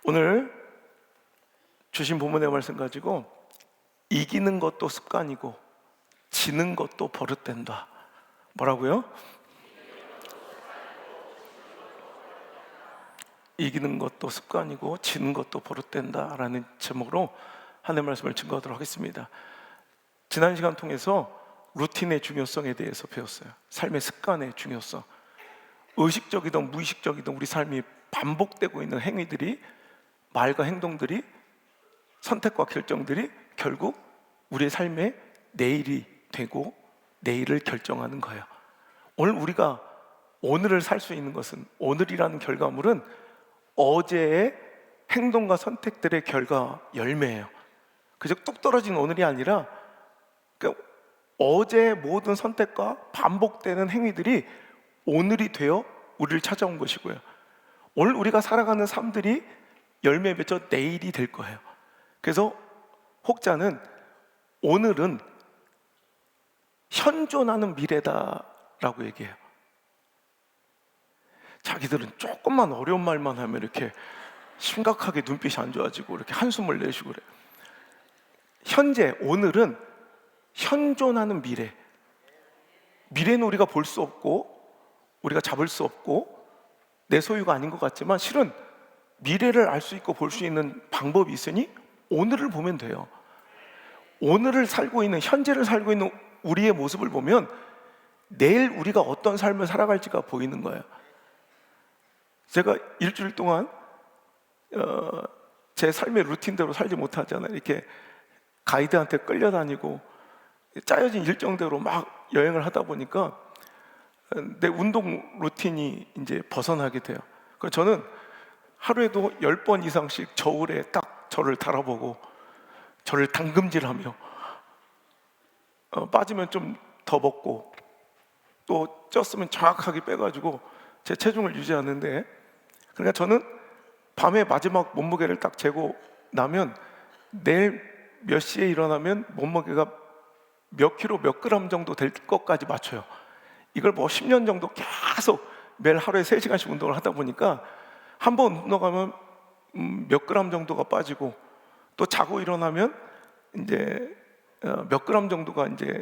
오늘 주신 본문의 말씀 가지고 이기는 것도 습관이고 지는 것도 버릇된다. 뭐라고요? 이기는 것도 습관이고 지는 것도 버릇된다 라는 제목으로 하나님의 말씀을 증거하도록 하겠습니다. 지난 시간 통해서 루틴의 중요성에 대해서 배웠어요. 삶의 습관의 중요성. 의식적이든 무의식적이든 우리 삶이 반복되고 있는 행위들이, 말과 행동들이, 선택과 결정들이 결국 우리의 삶의 내일이 되고 내일을 결정하는 거예요. 오늘 우리가 오늘을 살 수 있는 것은, 오늘이라는 결과물은 어제의 행동과 선택들의 결과 열매예요. 그저 뚝 떨어진 오늘이 아니라 어제의 모든 선택과 반복되는 행위들이 오늘이 되어 우리를 찾아온 것이고요. 오늘 우리가 살아가는 삶들이 열매 맺어 내일이 될 거예요. 그래서 혹자는 오늘은 현존하는 미래다라고 얘기해요. 자기들은 조금만 어려운 말만 하면 이렇게 심각하게 눈빛이 안 좋아지고 이렇게 한숨을 내쉬고 그래요. 현재, 오늘은 현존하는 미래. 미래는 우리가 볼 수 없고 우리가 잡을 수 없고 내 소유가 아닌 것 같지만 실은 미래를 알 수 있고 볼 수 있는 방법이 있으니 오늘을 보면 돼요. 오늘을 살고 있는, 현재를 살고 있는 우리의 모습을 보면 내일 우리가 어떤 삶을 살아갈지가 보이는 거예요. 제가 일주일 동안 제 삶의 루틴대로 살지 못하잖아요. 이렇게 가이드한테 끌려다니고 짜여진 일정대로 막 여행을 하다 보니까 내 운동 루틴이 이제 벗어나게 돼요. 그래서 저는 하루에도 10번 이상씩 저울에 딱 저를 달아보고 저를 당금질하며 빠지면 좀 더 먹고 또 쪘으면 정확하게 빼가지고 제 체중을 유지하는데, 그러니까 저는 밤에 마지막 몸무게를 딱 재고 나면 내일 몇 시에 일어나면 몸무게가 몇 킬로 몇 그램 정도 될 것까지 맞춰요. 이걸 뭐 10년 정도 계속 매일 하루에 3시간씩 운동을 하다 보니까 한 번 운동하면 몇 그램 정도가 빠지고 또 자고 일어나면 이제 몇 그램 정도가 이제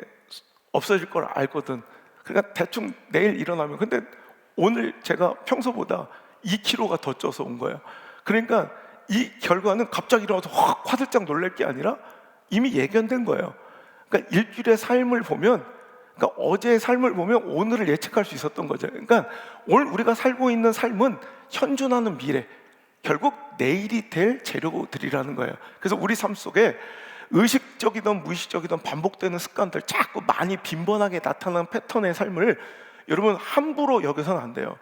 없어질 걸 알거든. 그러니까 대충 내일 일어나면, 근데 오늘 제가 평소보다 2kg가 더 쪄서 온 거예요. 그러니까 이 결과는 갑자기 일어나서 확 화들짝 놀랄 게 아니라 이미 예견된 거예요. 그러니까 일주일의 삶을 보면, 그러니까 어제의 삶을 보면 오늘을 예측할 수 있었던 거죠. 그러니까 오늘 우리가 살고 있는 삶은 현존하는 미래, 결국 내일이 될 재료들이라는 거예요. 그래서 우리 삶 속에 의식적이든 무의식적이든 반복되는 습관들, 자꾸 많이 빈번하게 나타나는 패턴의 삶을 여러분 함부로 여겨서는 안 돼요.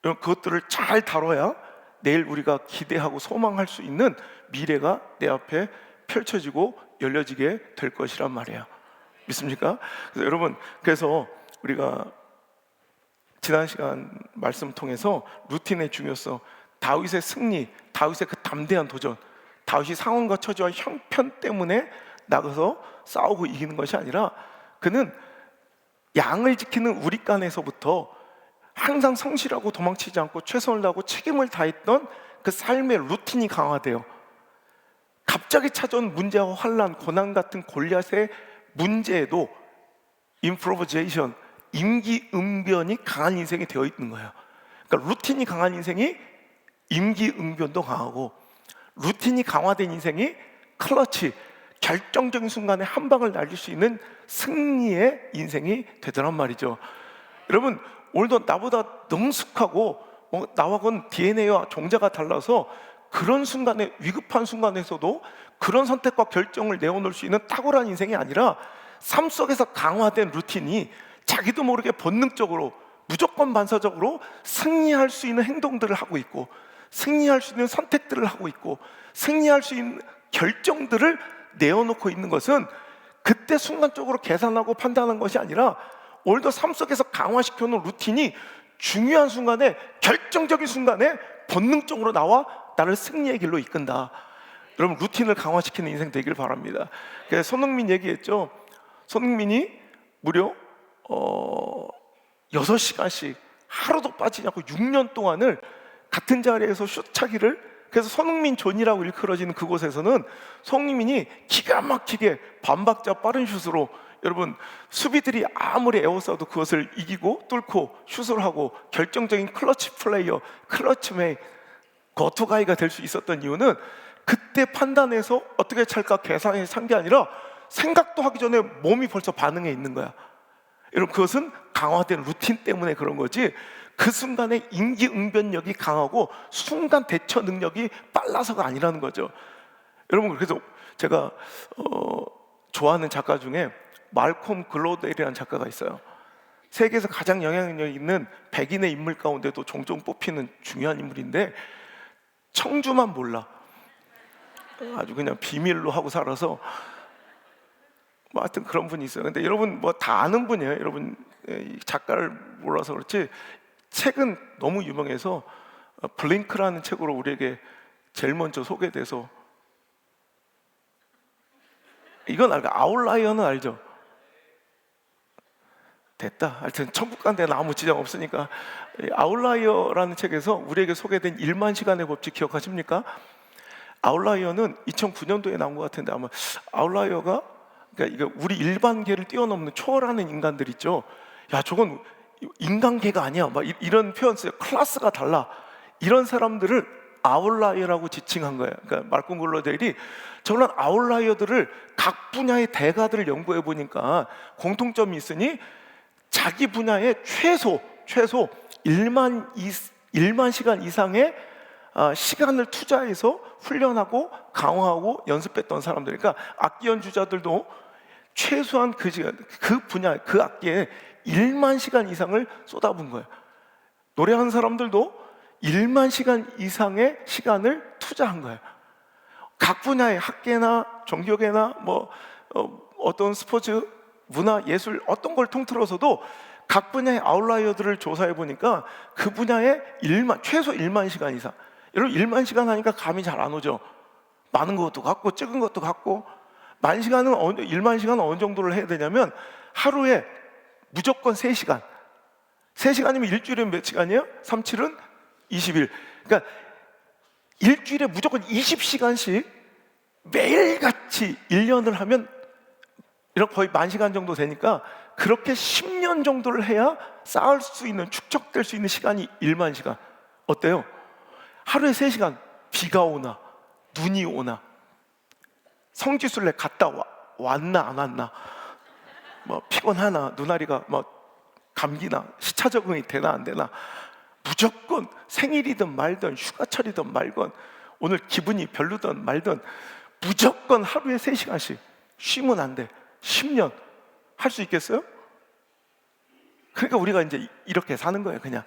여러분 그것들을 잘 다뤄야 내일 우리가 기대하고 소망할 수 있는 미래가 내 앞에 펼쳐지고 열려지게 될 것이란 말이에요. 믿습니까? 그래서 여러분, 그래서 우리가 지난 시간 말씀 통해서 루틴의 중요성, 다윗의 승리, 다윗의 그 담대한 도전, 다윗이 상황과 처지와 형편 때문에 나가서 싸우고 이기는 것이 아니라 그는 양을 지키는 우리간에서부터 항상 성실하고 도망치지 않고 최선을 다하고 책임을 다했던 그 삶의 루틴이 강화돼요. 갑자기 찾아온 문제와 환난, 고난 같은 골리앗의 문제에도 임프로비제이션, 임기응변이 강한 인생이 되어 있는 거예요. 그러니까 루틴이 강한 인생이 임기응변도 강하고, 루틴이 강화된 인생이 클러치, 결정적인 순간에 한 방을 날릴 수 있는 승리의 인생이 되더란 말이죠. 여러분, 오늘도 나보다 능숙하고 나하고는 DNA와 종자가 달라서 그런 순간에, 위급한 순간에서도 그런 선택과 결정을 내어놓을 수 있는 탁월한 인생이 아니라 삶 속에서 강화된 루틴이 자기도 모르게 본능적으로, 무조건 반사적으로 승리할 수 있는 행동들을 하고 있고, 승리할 수 있는 선택들을 하고 있고, 승리할 수 있는 결정들을 내어놓고 있는 것은 그때 순간적으로 계산하고 판단한 것이 아니라 오늘도 삶 속에서 강화시켜놓은 루틴이 중요한 순간에, 결정적인 순간에 본능적으로 나와 나를 승리의 길로 이끈다. 여러분, 루틴을 강화시키는 인생 되길 바랍니다. 그래서 손흥민 얘기했죠. 손흥민이 무려 6시간씩 하루도 빠지지 않고 6년 동안을 같은 자리에서 슛 차기를 그래서 손흥민 존이라고 일컬어지는 그곳에서는 손흥민이 기가 막히게 반박자 빠른 슛으로, 여러분 수비들이 아무리 에워싸도 그것을 이기고 뚫고 슛을 하고 결정적인 클러치 플레이어, 클러치맨, 거투가이가 될 수 있었던 이유는 그때 판단해서 어떻게 찰까 계산해서 찬 게 아니라 생각도 하기 전에 몸이 벌써 반응해 있는 거야. 여러분 그것은 강화된 루틴 때문에 그런 거지, 그 순간에 임기응변력이 강하고 순간 대처 능력이 빨라서가 아니라는 거죠. 여러분 그래서 제가 좋아하는 작가 중에 말콤 글로델이라는 작가가 있어요. 세계에서 가장 영향력 있는 백인의 인물 가운데도 종종 뽑히는 중요한 인물인데 청주만 몰라. 아주 그냥 비밀로 하고 살아서 뭐 하여튼 그런 분이 있어요. 근데 여러분 뭐 다 아는 분이에요. 여러분 이 작가를 몰라서 그렇지 책은 너무 유명해서 블링크라는 책으로 우리에게 제일 먼저 소개돼서, 이건 알고, 아웃라이어는 알죠? 됐다. 하여튼 천국 간 데는 아무 지장 없으니까. 아웃라이어라는 책에서 우리에게 소개된 1만 시간의 법칙 기억하십니까? 아웃라이어는 2009년도에 나온 것 같은데, 아마 아웃라이어가, 그러니까 이거 우리 일반계를 뛰어넘는 초월하는 인간들 있죠. 야 저건 인간계가 아니야, 막 이런 표현 써요. 클래스가 달라. 이런 사람들을 아웃라이어라고 지칭한 거예요. 그러니까 말콤 글로델이 저런 아웃라이어들을 각 분야의 대가들을 연구해 보니까 공통점이 있으니 자기 분야에 최소 1만 시간 이상의 시간을 투자해서 훈련하고 강화하고 연습했던 사람들. 그러니까 악기 연주자들도 최소한 그 분야, 그 악기에 1만 시간 이상을 쏟아부은 거예요. 노래하는 사람들도 1만 시간 이상의 시간을 투자한 거예요. 각 분야의 학계나 종교계나 뭐 어떤 스포츠, 문화, 예술 어떤 걸 통틀어서도 각 분야의 아웃라이어들을 조사해 보니까 그 분야에 최소 1만 시간 이상. 여러분 1만 시간 하니까 감이 잘 안 오죠. 많은 것도 같고 적은 것도 같고. 1만 시간은 어느 정도를 해야 되냐면 하루에 무조건 3시간. 3시간이면 일주일에 몇 시간이에요? 3, 7은 20일. 그러니까 일주일에 무조건 20시간씩 매일같이 1년을 하면 이렇게 거의 10,000시간 정도 되니까 그렇게 10년 정도를 해야 쌓을 수 있는, 축적될 수 있는 시간이 1만 시간. 어때요? 하루에 3시간, 비가 오나 눈이 오나 성지순례 갔다 왔나 안 왔나, 뭐 피곤하나, 누나리가 뭐 감기나 시차 적응이 되나 안 되나, 무조건 생일이든 말든 휴가철이든 말건 오늘 기분이 별로든 말든 무조건 하루에 3시간씩 쉬면 안 돼. 10년 할 수 있겠어요? 그러니까 우리가 이제 이렇게 사는 거예요, 그냥.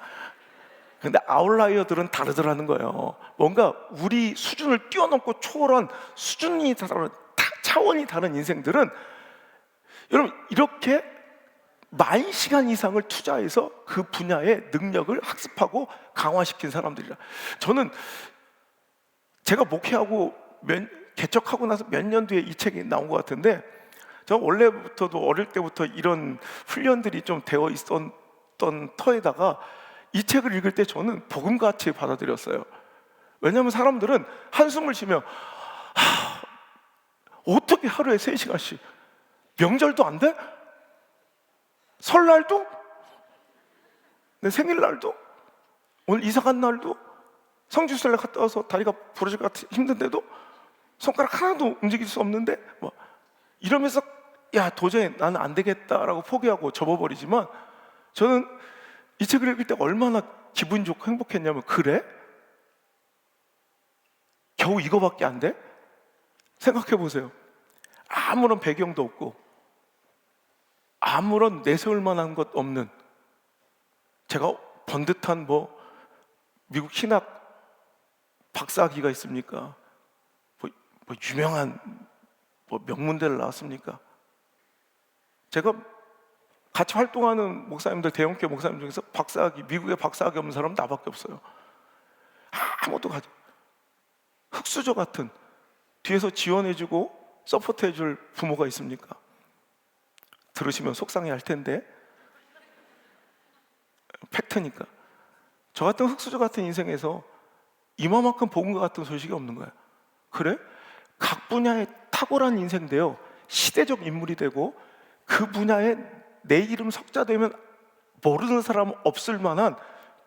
근데 아웃라이어들은 다르더라는 거예요. 뭔가 우리 수준을 뛰어넘고 초월한 수준이 다른, 차원이 다른 인생들은 여러분 이렇게 10,000시간 이상을 투자해서 그 분야의 능력을 학습하고 강화시킨 사람들이라. 저는 제가 목회하고 개척하고 나서 몇 년 뒤에 이 책이 나온 것 같은데, 저 원래부터도 어릴 때부터 이런 훈련들이 좀 되어 있었던 터에다가 이 책을 읽을 때 저는 복음같이 받아들였어요. 왜냐하면 사람들은 한숨을 쉬며 어떻게 하루에 3시간씩, 명절도 안 돼? 설날도? 내 생일날도? 오늘 이사간 날도? 성지순례 갔다 와서 다리가 부러질 것 같아 힘든데도 손가락 하나도 움직일 수 없는데 뭐 이러면서 야 도저히 나는 안 되겠다라고 포기하고 접어버리지만, 저는 이 책을 읽을 때 얼마나 기분 좋고 행복했냐면, 그래? 겨우 이거밖에 안 돼? 생각해 보세요. 아무런 배경도 없고 아무런 내세울 만한 것 없는, 제가 번듯한 뭐 미국 신학 박사학위가 있습니까? 뭐 유명한 뭐 명문대를 나왔습니까? 제가 같이 활동하는 목사님들, 대형교 목사님 중에서 박사학위, 미국에 박사학위 없는 사람은 나밖에 없어요. 아무도 가지. 흙수저 같은, 뒤에서 지원해주고 서포트해줄 부모가 있습니까? 들으시면 속상해 할 텐데 팩트니까. 저 같은 흙수저 같은 인생에서 이만큼 복음과 같은 소식이 없는 거예요. 그래? 각 분야에 탁월한 인생인데요, 시대적 인물이 되고 그 분야에 내 이름 석자되면 모르는 사람 없을 만한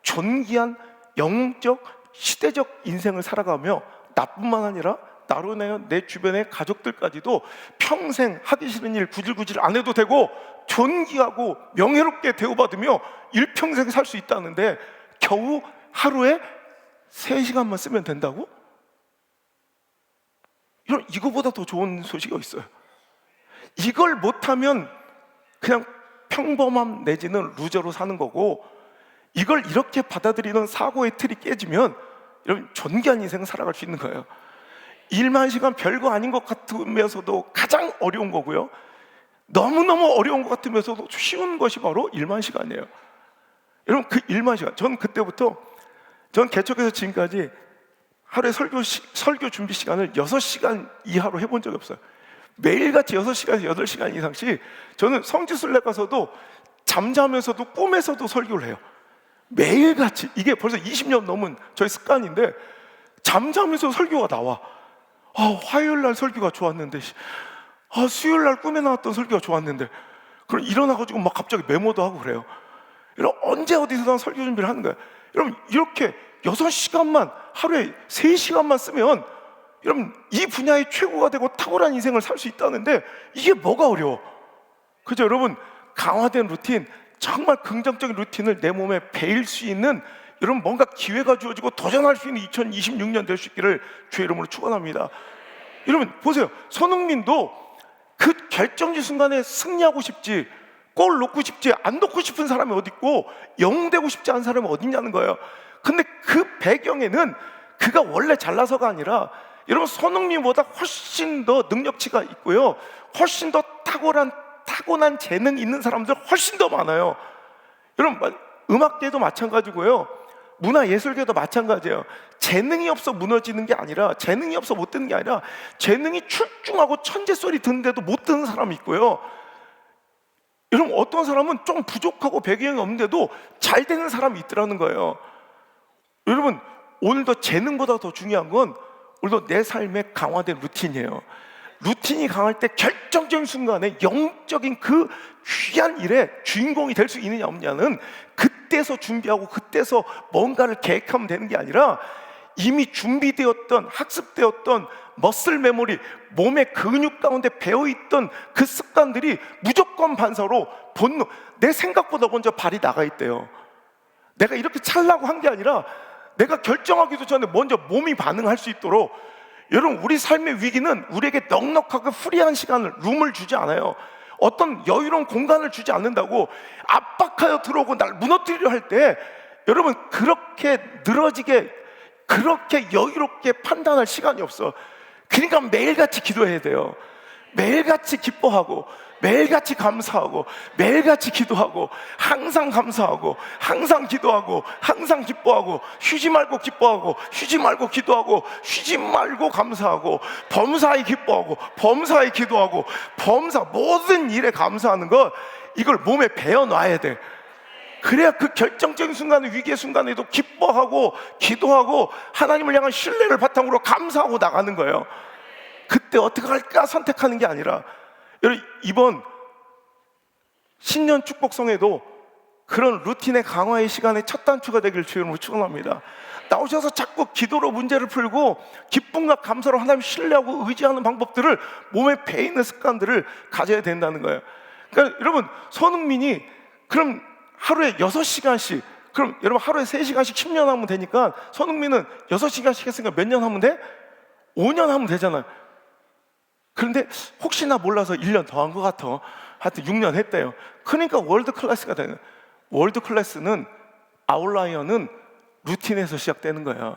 존귀한 영적 시대적 인생을 살아가며 나뿐만 아니라 나로 인하여 내 주변의 가족들까지도 평생 하기 싫은 일 구질구질 안 해도 되고 존귀하고 명예롭게 대우받으며 일평생 살 수 있다는데 겨우 하루에 3시간만 쓰면 된다고? 이거보다 더 좋은 소식이 있어요. 이걸 못하면 그냥 평범함 내지는 루저로 사는 거고, 이걸 이렇게 받아들이는 사고의 틀이 깨지면 이런 존귀한 인생을 살아갈 수 있는 거예요. 1만 시간 별거 아닌 것 같으면서도 가장 어려운 거고요, 너무너무 어려운 것 같으면서도 쉬운 것이 바로 1만 시간이에요. 여러분, 그 1만 시간, 전 그때부터, 전 개척해서 지금까지 하루에 설교 준비 시간을 6시간 이하로 해본 적이 없어요. 매일같이 6시간에서 8시간 이상씩 저는 성지순례 가서도 잠자면서도 꿈에서도 설교를 해요. 매일같이. 이게 벌써 20년 넘은 저의 습관인데 잠자면서 설교가 나와. 화요일날 설교가 좋았는데, 수요일날 꿈에 나왔던 설교가 좋았는데, 그럼 일어나가지고 막 갑자기 메모도 하고 그래요. 여러분, 언제 어디서든 설교 준비를 하는 거예요. 여러분, 이렇게 6시간만, 하루에 3시간만 쓰면 여러분 이 분야의 최고가 되고 탁월한 인생을 살 수 있다는데 이게 뭐가 어려워? 그죠? 여러분, 강화된 루틴, 정말 긍정적인 루틴을 내 몸에 배일 수 있는, 여러분 뭔가 기회가 주어지고 도전할 수 있는 2026년 될 수 있기를 주의 이름으로 축원합니다. 여러분 보세요, 손흥민도 그 결정지 순간에 승리하고 싶지, 골 넣고 싶지, 안 넣고 싶은 사람이 어디 있고 영웅 되고 싶지 않은 사람이 어디 있냐는 거예요. 근데 그 배경에는 그가 원래 잘나서가 아니라, 여러분 손흥민보다 훨씬 더 능력치가 있고요, 훨씬 더 타고난 재능 있는 사람들 훨씬 더 많아요. 여러분 음악계도 마찬가지고요, 문화예술계도 마찬가지예요. 재능이 없어 무너지는 게 아니라, 재능이 없어 못 듣는 게 아니라, 재능이 출중하고 천재 소리 듣는데도 못 듣는 사람이 있고요, 여러분 어떤 사람은 좀 부족하고 배경이 없는데도 잘 되는 사람이 있더라는 거예요. 여러분 오늘도 재능보다 더 중요한 건 오늘도 내 삶에 강화된 루틴이에요. 루틴이 강할 때 결정적인 순간에 영적인 그 귀한 일에 주인공이 될 수 있느냐 없느냐는 그때서 준비하고 그때서 뭔가를 계획하면 되는 게 아니라, 이미 준비되었던, 학습되었던 머슬 메모리, 몸의 근육 가운데 배어있던 그 습관들이 무조건 반사로 본능, 내 생각보다 먼저 발이 나가 있대요. 내가 이렇게 차려고 한 게 아니라 내가 결정하기도 전에 먼저 몸이 반응할 수 있도록. 여러분, 우리 삶의 위기는 우리에게 넉넉하고 프리한 시간을, 룸을 주지 않아요. 어떤 여유로운 공간을 주지 않는다고. 압박하여 들어오고 날 무너뜨리려 할 때 여러분 그렇게 늘어지게, 그렇게 여유롭게 판단할 시간이 없어. 그러니까 매일같이 기도해야 돼요. 매일같이 기뻐하고, 매일같이 감사하고, 매일같이 기도하고, 항상 감사하고, 항상 기도하고, 항상 기뻐하고, 쉬지 말고 기뻐하고, 쉬지 말고 기도하고, 쉬지 말고 감사하고, 범사에 기뻐하고, 범사에 기도하고, 모든 일에 감사하는 거, 이걸 몸에 배워놔야 돼. 그래야 그 결정적인 순간에, 위기의 순간에도 기뻐하고 기도하고 하나님을 향한 신뢰를 바탕으로 감사하고 나가는 거예요. 그때 어떻게 할까 선택하는 게 아니라, 여러분 이번 신년 축복성에도 그런 루틴의 강화의 시간의 첫 단추가 되길 주님으로 축원합니다. 나오셔서 자꾸 기도로 문제를 풀고 기쁨과 감사로 하나님 신뢰하고 의지하는 방법들을, 몸에 배이는 습관들을 가져야 된다는 거예요. 그러니까 여러분, 손흥민이 그럼 하루에 6시간씩, 그럼 여러분 하루에 3시간씩 10년 하면 되니까, 손흥민은 6시간씩 했으니까 몇 년 하면 돼? 5년 하면 되잖아요. 그런데 혹시나 몰라서 1년 더 한 것 같아. 하여튼 6년 했대요. 그러니까 월드 클래스가 되는. 월드 클래스는, 아웃라이어는 루틴에서 시작되는 거야.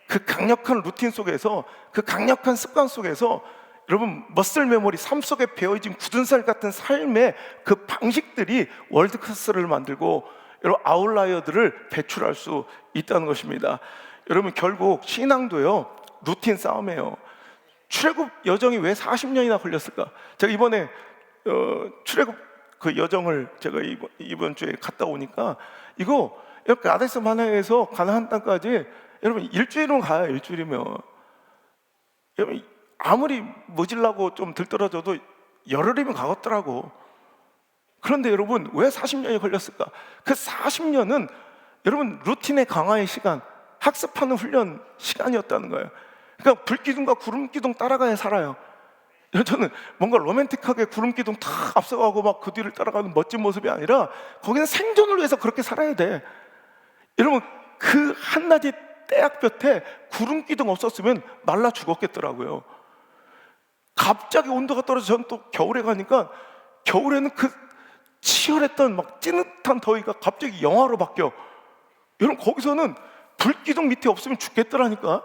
그 강력한 루틴 속에서, 그 강력한 습관 속에서 여러분 머슬 메모리, 삶 속에 배어진 굳은 살 같은 삶의 그 방식들이 월드 클래스를 만들고 여러분 아웃라이어들을 배출할 수 있다는 것입니다. 여러분 결국 신앙도요, 루틴 싸움이에요. 출애굽 여정이 왜 40년이나 걸렸을까? 제가 이번에 출애굽 그 여정을 제가 이번 주에 갔다 오니까, 이거 이렇게 아데스 마네에서 가나안 땅까지 여러분 일주일은 가요. 일주일이면 여러분 아무리 모질라고 좀 들떨어져도 열흘이면 가겠더라고. 그런데 여러분 왜 40년이 걸렸을까? 그 40년은 여러분 루틴의 강화의 시간, 학습하는 훈련 시간이었다는 거예요. 그러니까 불기둥과 구름기둥 따라가야 살아요. 저는 뭔가 로맨틱하게 구름기둥 탁 앞서가고 막 그 뒤를 따라가는 멋진 모습이 아니라 거기는 생존을 위해서 그렇게 살아야 돼. 여러분 그 한낮이 떼약볕에 구름기둥 없었으면 말라 죽었겠더라고요. 갑자기 온도가 떨어져. 저는 또 겨울에 가니까 겨울에는 그 치열했던 막 찌릿한 더위가 갑자기 영하로 바뀌어. 여러분 거기서는 불기둥 밑에 없으면 죽겠더라니까.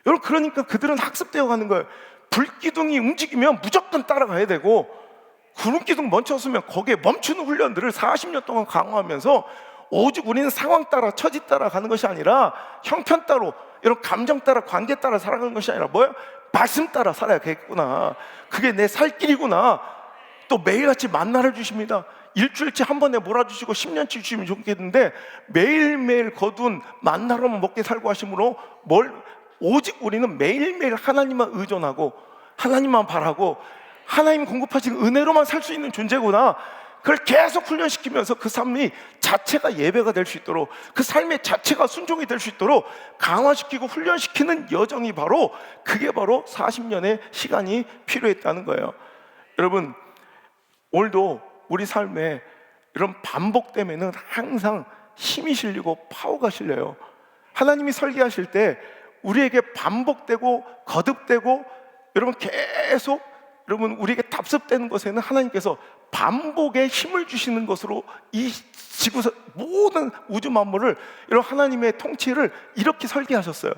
여러분 그러니까 그들은 학습되어 가는 거예요. 불기둥이 움직이면 무조건 따라가야 되고 구름기둥 멈췄으면 거기에 멈추는 훈련들을 40년 동안 강화하면서 오직 우리는 상황 따라 처지 따라 가는 것이 아니라 형편 따로 이런 감정 따라 관계 따라 살아가는 것이 아니라 뭐야? 말씀 따라 살아야겠구나. 그게 내 살 길이구나. 또 매일같이 만나를 주십니다. 일주일치 한 번에 몰아주시고 10년치 주시면 좋겠는데 매일매일 거둔 만나로만 먹게 살고 하심으로 오직 우리는 매일매일 하나님만 의존하고 하나님만 바라고 하나님 공급하신 은혜로만 살 수 있는 존재구나. 그걸 계속 훈련시키면서 그 삶이 자체가 예배가 될 수 있도록 그 삶의 자체가 순종이 될 수 있도록 강화시키고 훈련시키는 여정이 그게 바로 40년의 시간이 필요했다는 거예요. 여러분 오늘도 우리 삶에 이런 반복되면은 항상 힘이 실리고 파워가 실려요. 하나님이 설계하실 때 우리에게 반복되고 거듭되고 여러분 계속 여러분 우리에게 답습되는 것에는 하나님께서 반복의 힘을 주시는 것으로 이 지구상 모든 우주 만물을 여러분 하나님의 통치를 이렇게 설계하셨어요.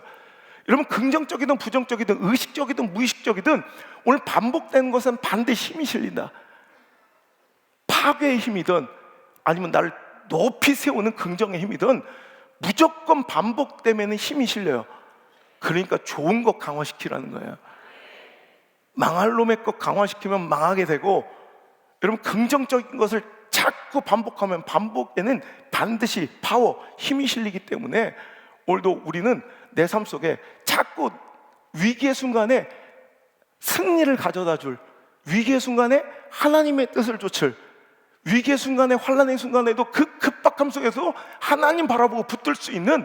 여러분 긍정적이든 부정적이든 의식적이든 무의식적이든 오늘 반복되는 것은 반드시 힘이 실린다. 파괴의 힘이든 아니면 나를 높이 세우는 긍정의 힘이든 무조건 반복되면 힘이 실려요. 그러니까 좋은 것 강화시키라는 거예요. 망할 놈의 것 강화시키면 망하게 되고 여러분 긍정적인 것을 자꾸 반복하면 반복에는 반드시 파워, 힘이 실리기 때문에 오늘도 우리는 내 삶 속에 자꾸 위기의 순간에 승리를 가져다 줄, 위기의 순간에 하나님의 뜻을 좇을, 위기의 순간에 환난의 순간에도 그 급박함 속에서 하나님 바라보고 붙들 수 있는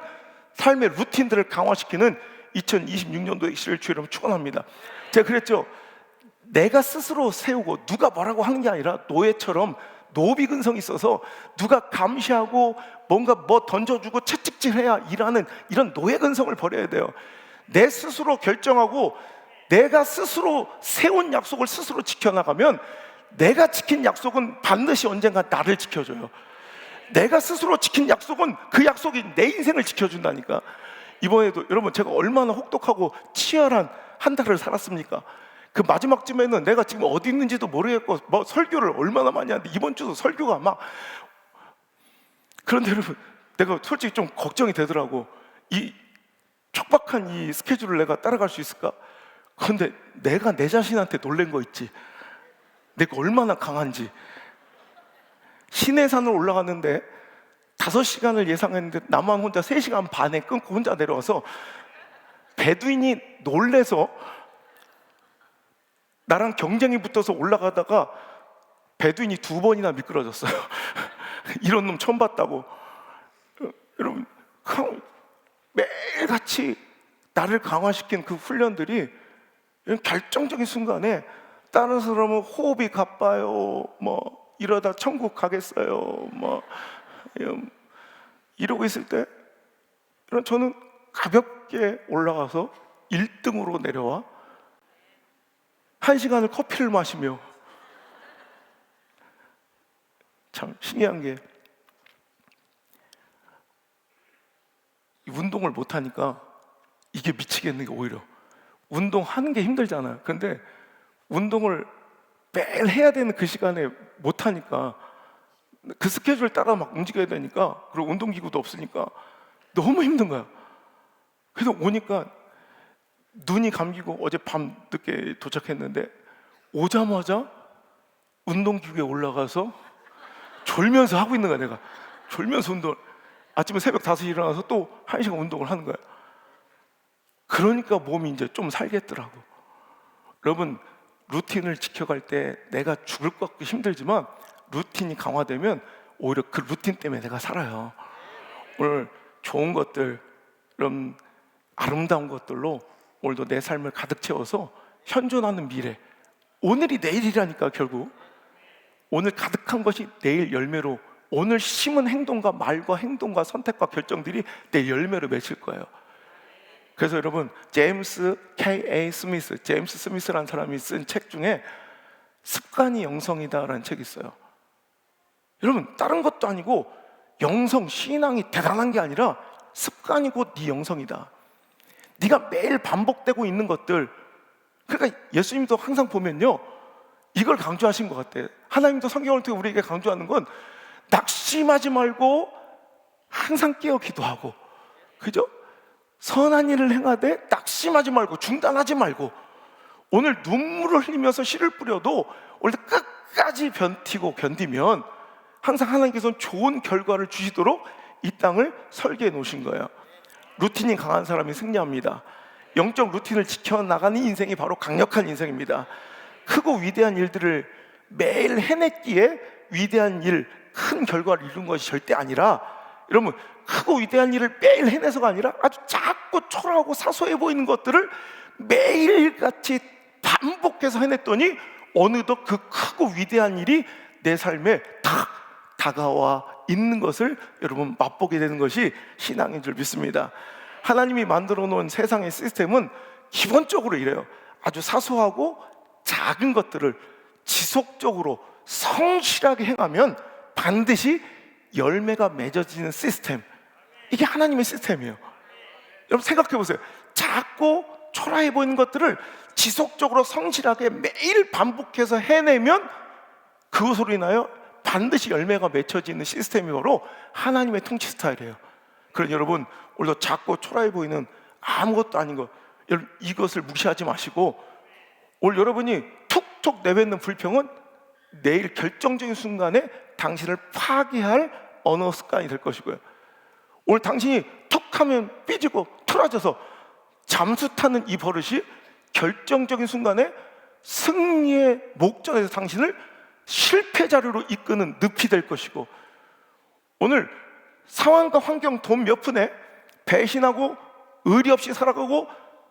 삶의 루틴들을 강화시키는 2026년도의 시를 주여 여러분 축원합니다. 제가 그랬죠. 내가 스스로 세우고 누가 뭐라고 하는 게 아니라 노예처럼 노비 근성이 있어서 누가 감시하고 뭔가 뭐 던져주고 채찍질해야 일하는 이런 노예 근성을 버려야 돼요. 내 스스로 결정하고 내가 스스로 세운 약속을 스스로 지켜나가면 내가 지킨 약속은 반드시 언젠가 나를 지켜줘요. 내가 스스로 지킨 약속은 그 약속이 내 인생을 지켜준다니까. 이번에도 여러분 제가 얼마나 혹독하고 치열한 한 달을 살았습니까? 그 마지막쯤에는 내가 지금 어디 있는지도 모르겠고 뭐 설교를 얼마나 많이 하는데 이번 주도 설교가 막 그런데 여러분 내가 솔직히 좀 걱정이 되더라고. 이 촉박한 이 스케줄을 내가 따라갈 수 있을까? 그런데 내가 내 자신한테 놀란 거 있지. 내가 얼마나 강한지. 시내산을 올라갔는데 5시간을 예상했는데 나만 혼자 3시간 반에 끊고 혼자 내려와서 베두인이 놀래서 나랑 경쟁이 붙어서 올라가다가 베두인이 2번이나 미끄러졌어요. 이런 놈 처음 봤다고. 여러분 매일같이 나를 강화시킨 그 훈련들이 결정적인 순간에 다른 사람은 호흡이 가빠요, 뭐 이러다 천국 가겠어요, 뭐 이러고 있을 때 저는 가볍게 올라가서 1등으로 내려와 1시간을 커피를 마시며 참 신기한 게 운동을 못하니까 이게 미치겠는 게 오히려 운동하는 게 힘들잖아요. 그런데 운동을 매일 해야 되는 그 시간에 못하니까 그 스케줄 따라 막 움직여야 되니까 그리고 운동기구도 없으니까 너무 힘든 거야. 그래서 오니까 눈이 감기고 어제 밤 늦게 도착했는데 오자마자 운동기구에 올라가서 졸면서 하고 있는 거야. 내가 졸면서 운동. 아침에 새벽 5시에 일어나서 또 1시간 운동을 하는 거예요. 그러니까 몸이 이제 좀 살겠더라고. 여러분, 루틴을 지켜갈 때 내가 죽을 것 같고 힘들지만 루틴이 강화되면 오히려 그 루틴 때문에 내가 살아요. 오늘 좋은 것들, 그런 아름다운 것들로 오늘도 내 삶을 가득 채워서 현존하는 미래, 오늘이 내일이라니까. 결국 오늘 가득한 것이 내일 열매로, 오늘 심은 행동과 말과 행동과 선택과 결정들이 내 열매로 맺힐 거예요. 그래서 여러분, 제임스 K.A. 스미스, 제임스 스미스라는 사람이 쓴 책 중에 습관이 영성이다라는 책이 있어요. 여러분, 다른 것도 아니고 영성, 신앙이 대단한 게 아니라 습관이 곧 네 영성이다. 네가 매일 반복되고 있는 것들. 그러니까 예수님도 항상 보면요, 이걸 강조하신 것 같아요. 하나님도 성경을 통해 우리에게 강조하는 건 낙심하지 말고 항상 깨어 기도하고, 그죠? 선한 일을 행하되 낙심하지 말고, 중단하지 말고. 오늘 눈물을 흘리면서 씨를 뿌려도 오늘 끝까지 버티고 견디면 항상 하나님께서는 좋은 결과를 주시도록 이 땅을 설계해 놓으신 거예요. 루틴이 강한 사람이 승리합니다. 영적 루틴을 지켜나가는 인생이 바로 강력한 인생입니다. 크고 위대한 일들을 매일 해냈기에 위대한 일, 큰 결과를 이룬 것이 절대 아니라, 여러분, 크고 위대한 일을 매일 해내서가 아니라 아주 작고 초라하고 사소해 보이는 것들을 매일같이 반복해서 해냈더니 어느덧 그 크고 위대한 일이 내 삶에 탁 다가와 있는 것을 여러분 맛보게 되는 것이 신앙인 줄 믿습니다. 하나님이 만들어 놓은 세상의 시스템은 기본적으로 이래요. 아주 사소하고 작은 것들을 지속적으로 성실하게 행하면 반드시 열매가 맺어지는 시스템. 이게 하나님의 시스템이에요. 여러분 생각해 보세요. 작고 초라해 보이는 것들을 지속적으로 성실하게 매일 반복해서 해내면 그것으로 인하여 반드시 열매가 맺혀지는 시스템이 바로 하나님의 통치 스타일이에요. 그러니 여러분, 오늘도 작고 초라해 보이는 아무것도 아닌 것, 여러분 이것을 무시하지 마시고, 오늘 여러분이 툭툭 내뱉는 불평은 내일 결정적인 순간에 당신을 파괴할 언어 습관이 될 것이고요. 오늘 당신이 툭 하면 삐지고 틀어져서 잠수 타는 이 버릇이 결정적인 순간에 승리의 목전에서 당신을 실패자료로 이끄는 늪이 될 것이고, 오늘 상황과 환경, 돈 몇 푼에 배신하고 의리 없이 살아가고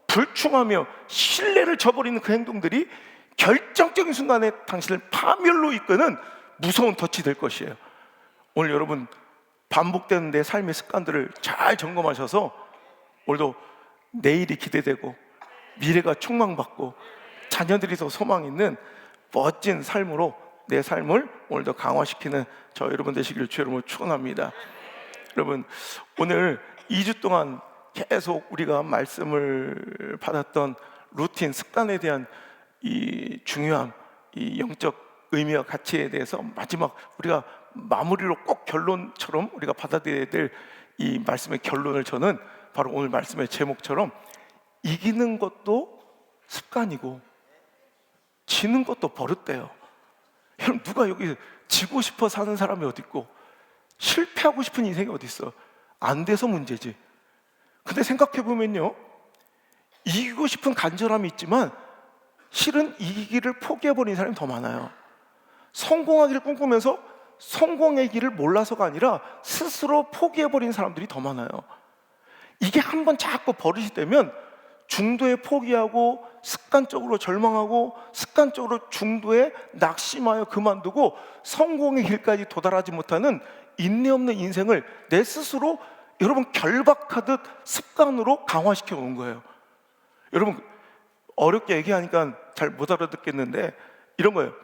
불충하며 신뢰를 저버리는 그 행동들이 결정적인 순간에 당신을 파멸로 이끄는 무서운 덫이 될 것이에요. 오늘 여러분 반복되는 내 삶의 습관들을 잘 점검하셔서 오늘도 내일이 기대되고 미래가 촉망받고 자녀들이 더 소망 있는 멋진 삶으로 내 삶을 오늘도 강화시키는 저 여러분 되시기를 주의 이름으로 축원합니다. 여러분, 오늘 2주 동안 계속 우리가 말씀을 받았던 루틴, 습관에 대한 이 중요함, 이 영적 의미와 가치에 대해서 마지막 우리가 마무리로 꼭 결론처럼 우리가 받아들여야 될 이 말씀의 결론을 저는 바로 오늘 말씀의 제목처럼 이기는 것도 습관이고 지는 것도 버릇돼요. 여러분, 누가 여기 지고 싶어 사는 사람이 어디 있고 실패하고 싶은 인생이 어디 있어? 안 돼서 문제지. 근데 생각해 보면요, 이기고 싶은 간절함이 있지만 실은 이기기를 포기해버린 사람이 더 많아요. 성공하기를 꿈꾸면서 성공의 길을 몰라서가 아니라 스스로 포기해버린 사람들이 더 많아요. 이게 한번 자꾸 버릇이 되면 중도에 포기하고 습관적으로 절망하고 습관적으로 중도에 낙심하여 그만두고 성공의 길까지 도달하지 못하는 인내 없는 인생을 내 스스로 여러분 결박하듯 습관으로 강화시켜 놓은 거예요. 여러분 어렵게 얘기하니까 잘 못 알아듣겠는데 이런 거예요.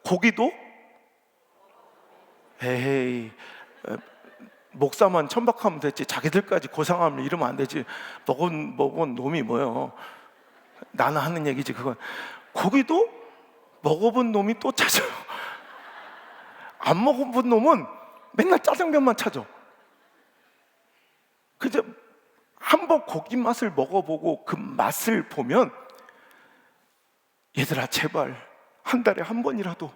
고기도 에이 목사만 천박하면 됐지 자기들까지 고상하면 이러면 안 되지. 먹은 놈이 뭐예요. 나는 하는 얘기지 그건. 고기도 먹어본 놈이 또 찾아요. 안 먹어본 놈은 맨날 짜장면만 찾아. 그저 한번 고기 맛을 먹어보고 그 맛을 보면 얘들아 제발 한 달에 한 번이라도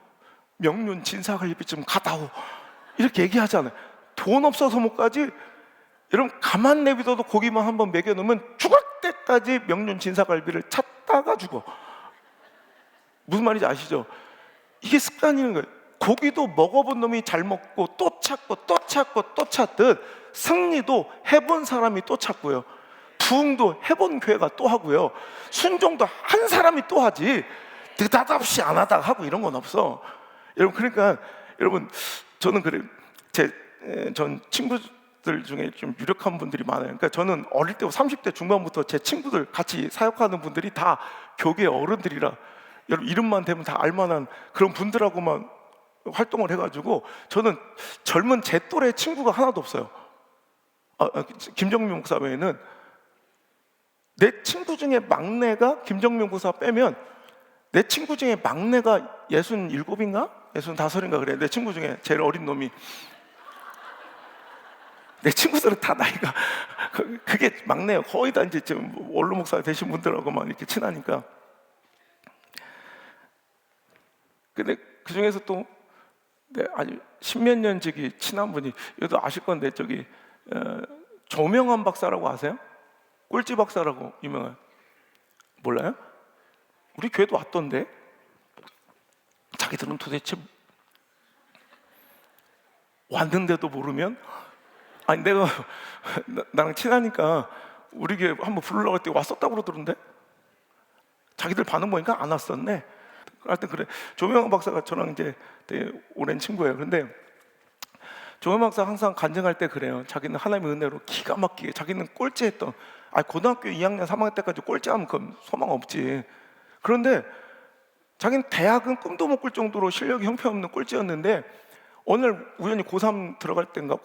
명륜 진사갈비 좀 가다오 이렇게 얘기하잖아요. 돈 없어서 못 가지 여러분 가만 내비둬도 고기만 한번 먹여놓으면 죽을 때까지 명륜 진사갈비를 찾다가 죽어. 무슨 말인지 아시죠? 이게 습관인 거예요. 고기도 먹어본 놈이 잘 먹고 또 찾고 또 찾고 또 찾듯 승리도 해본 사람이 또 찾고요, 부흥도 해본 교회가 또 하고요, 순종도 한 사람이 또 하지 느닷없이 안 하다가 하고 이런 건 없어. 여러분 그러니까 여러분 저는 그래요. 전 친구들 중에 좀 유력한 분들이 많아요. 그러니까 저는 어릴 때 30대 중반부터 제 친구들 같이 사역하는 분들이 다 교계 어른들이라 여러분 이름만 대면 다 알만한 그런 분들하고만 활동을 해가지고 저는 젊은 제 또래 친구가 하나도 없어요. 김정민 목사 외에는 내 친구 중에 막내가 김정민 목사 빼면 내 친구 중에 막내가 67인가? 65인가 그래. 내 친구 중에 제일 어린 놈이. 내 친구들은 다 나이가 그게 막내예요. 거의 다 이제 지금 원로 목사 되신 분들하고만 이렇게 친하니까. 근데 그 중에서 또 아주 십몇 년 지기 친한 분이, 이것도 아실 건데 저기 조명환 박사라고 아세요? 꼴찌 박사라고 유명한. 몰라요? 우리 교회도 왔던데. 자기들은 도대체 왔는데도 모르면, 아니 내가 나랑 친하니까 우리 교회 한번 부르려고 할 때 왔었다고 그러던데. 자기들 반응 보니까 안 왔었네. 하여튼 그래. 조명환 박사가 저랑 이제 되게 오랜 친구예요. 근데 조명환 박사 항상 간증할 때 그래요. 자기는 하나님의 은혜로 기가 막히게 자기는 꼴찌했던, 고등학교 2학년 3학년 때까지 꼴찌하면 그건 소망 없지. 그런데 자기는 대학은 꿈도 못 꿀 정도로 실력이 형편없는 꼴찌였는데 어느 날 우연히 고3 들어갈 때인가